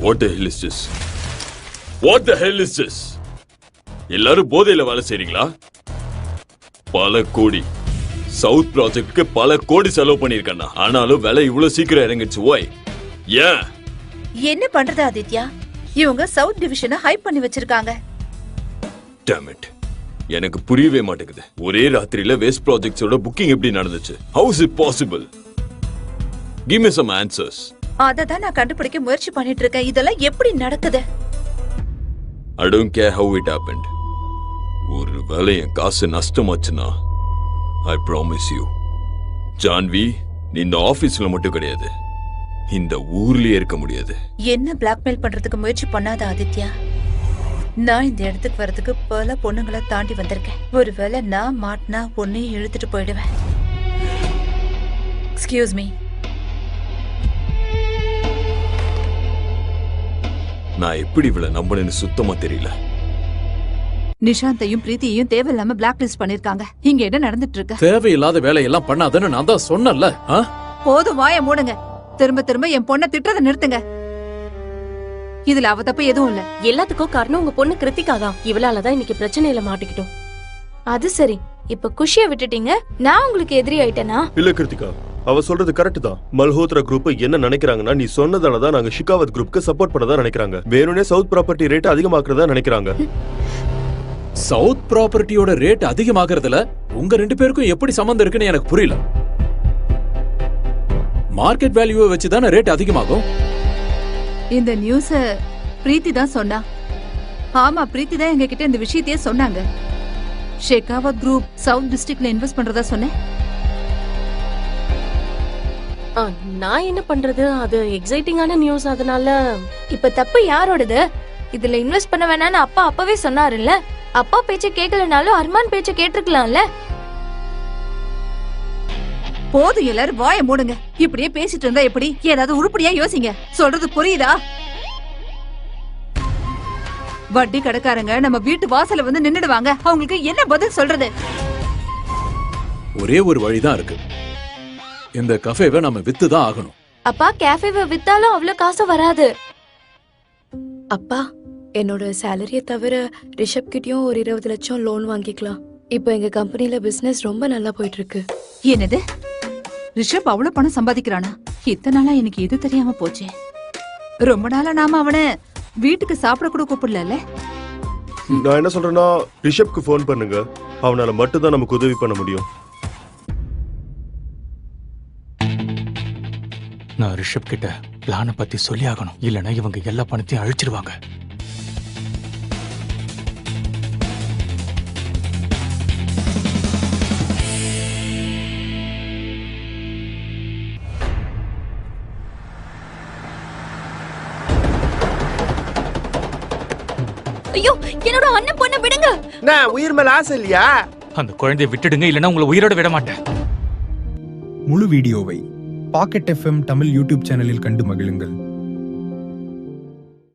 What the hell is this? What the hell is this? எல்லாரும் போதையில வேலை செய்றீங்களா? பல கோடி சவுத் ப்ராஜெக்ட்க்கு பல கோடி செலவு பண்ணிருக்கேன். ஆனாலும் விலை இவ்வளவு சீக்கிரம் இறங்கிடுச்சு. Why? ஏன்? என்ன பண்றது ஆதித்யா? இவங்க சவுத் டிவிஷனை ஹைப் பண்ணி வச்சிருக்காங்க. Damn it. எனக்கு புரியவே மாட்டேங்குது. ஒரே ராத்திரியில வேஸ்ட் ப்ராஜெக்ட்ஸோட புக்கிங் எப்படி நடந்துச்சு? How is it possible? Give me some answers. அததான் நான் கண்டுபிடிக்க முயற்சி பண்ணிட்டு இருக்கேன். இதெல்லாம் எப்படி நடக்குது? I don't care how it happened. ஒரு வேளை என் காசு நஷ்டமாச்சுன்னா I promise you, ஜான்வி, நீ இந்த ஆபீஸ்ல மட்டும் கிடையாது, இந்த ஊர்லயே இருக்க முடியாது. என்ன பிளாக்மெயில் பண்றதுக்கு முயற்சி பண்ணாத ஆதித்யா. நான் இந்த இடத்துக்கு வரதுக்கு பல பொண்ணுங்களை தாண்டி வந்திருக்கேன். ஒருவேளை நான் மாட்டினா பொண்ணையும் இழுத்துட்டு போயிடுவேன். Excuse me. நான் எப்படி இவளை நம்பணும்னு சுத்தமா தெரியல. நிஷாந்தையும் பிரீத்தியையும் தேவையில்லாம பிளாக் லிஸ்ட் பண்ணிருக்காங்க. இங்க என்ன நடந்துட்டு இருக்கு? தேவையில்லாத வேலையெல்லாம் பண்ணாதன்னு நான் தான் சொன்னேன்ல. போதும், வாயை மூடுங்க. திரும்ப திரும்ப என் பொண்ணை திட்டதை நிறுத்துங்க. இதுல அவ தப்பு எதுவும் இல்ல. எல்லாத்துக்கும் காரணம் உங்க பொண்ணு கிருத்திகா தான். இவளாலதான் இன்னைக்கு பிரச்சனையில மாட்டிக்கிட்டோம். அது சரி, இப்ப குஷிய விட்டுட்டீங்க, நான் உங்களுக்கு எதிரி ஆயிட்டேனா? இல்ல கிருத்திகா, அவ சொல்றது கரெக்ட் தான். மல்ஹோத்ரா குரூப் என்ன நினைக்கிறாங்கன்னா, நீ சொன்னதால தான் நாங்க ஷெகாவத் குரூப்க்கு சப்போர்ட் பண்ணதா நினைக்கிறாங்க. வேணும்னே சவுத் ப்ராப்பர்ட்டி ரேட் அதிகமாக்குறதா நினைக்கிறாங்க. சவுத் ப்ராப்பர்ட்டியோட ரேட் அதிகமாகறதுல உங்க 2 பேருக்கும் எப்படி சம்பந்தம் இருக்குன்னு எனக்கு புரியல. மார்க்கெட் வேல்யூவை வச்சு தானே ரேட் அதிகமாகும். இந்த நியூஸ பிரீத்தி தான் சொன்னா. ஆமா, பிரீத்தி தான் எங்க கிட்ட இந்த விஷயத்தையே சொன்னாங்க. ஷெகாவத் குரூப் சவுத் டிஸ்ட்ரிக்ட்ல இன்வெஸ்ட் பண்றதா சொன்னேன். நான் என்ன பண்றது? அது எக்ஸைட்டிங்கான நியூஸ். அதனால இப்ப தப்பு யாரோடது? இதுல இன்வெஸ்ட் பண்ண வேணாம்னு அப்பா அப்பவே சொன்னாருல்ல. அப்பா பேச்ச கேட்கலனாலும் அர்மான் பேச்ச கேட்டிருக்கலாம்ல. போதும், எல்லாரும் வாயை மூடுங்க. இப்படியே பேசிட்டு இருந்தா எப்படி? ஏதாவது உருப்படியா யோசிங்க. சொல்றது புரியுதா? வட்டி கடைக்காரங்க நம்ம வீட்டு வாசல்ல வந்து நின்னுடுவாங்க. அவங்களுக்கு என்ன பதில் சொல்றது? ஒரே ஒரு வழிதான் இருக்கு. இந்த கஃபேவை நம்ம வித்து தான் ஆகணும். அப்பா, கேஃபேவை வித்தாலும் அவ்வளவு காசு வராது. அப்பா, என்னோட சேலரிய தவிர ரிஷப் கிட்டயும் ஒரு 20 லட்சம் லோன் வாங்கிக்கலாம். இப்போ எங்க கம்பெனில பிசினஸ் ரொம்ப நல்லா போயிட்டு இருக்கு. என்னது? ரிஷப் அவ்வளவு பணம் சம்பாதிக்கிறானா? இத்தனை நாளா எனக்கு எது தெரியாம போச்சே. ரொம்ப நாளா நாம அவனை வீட்டுக்கு சாப்பிட கூட கூப்பிடல. நான் என்ன சொல்றேன்னா, ரிஷப்க்கு ஃபோன் பண்ணுங்க. அவனால மட்டும் தான் நமக்கு உதவி பண்ண முடியும். நான் ரிஷப் கிட்ட பிளான பத்தி சொல்லி ஆகணும். இல்லனா இவங்க எல்லா பணத்தையும் அழிச்சிருவாங்க. ஐயோ, என்னோட அண்ணன் பொண்ணை விடுங்க. நான் உயிர் மேல ஆசை இல்லையா? அந்த குழந்தையை விட்டுடுங்க, இல்லனா உங்களை உயிரோட விட மாட்டேன். முழு வீடியோவை பாக்கெட் FM தமிழ் யூடியூப் சேனலில் கண்டு மகிழுங்கள்.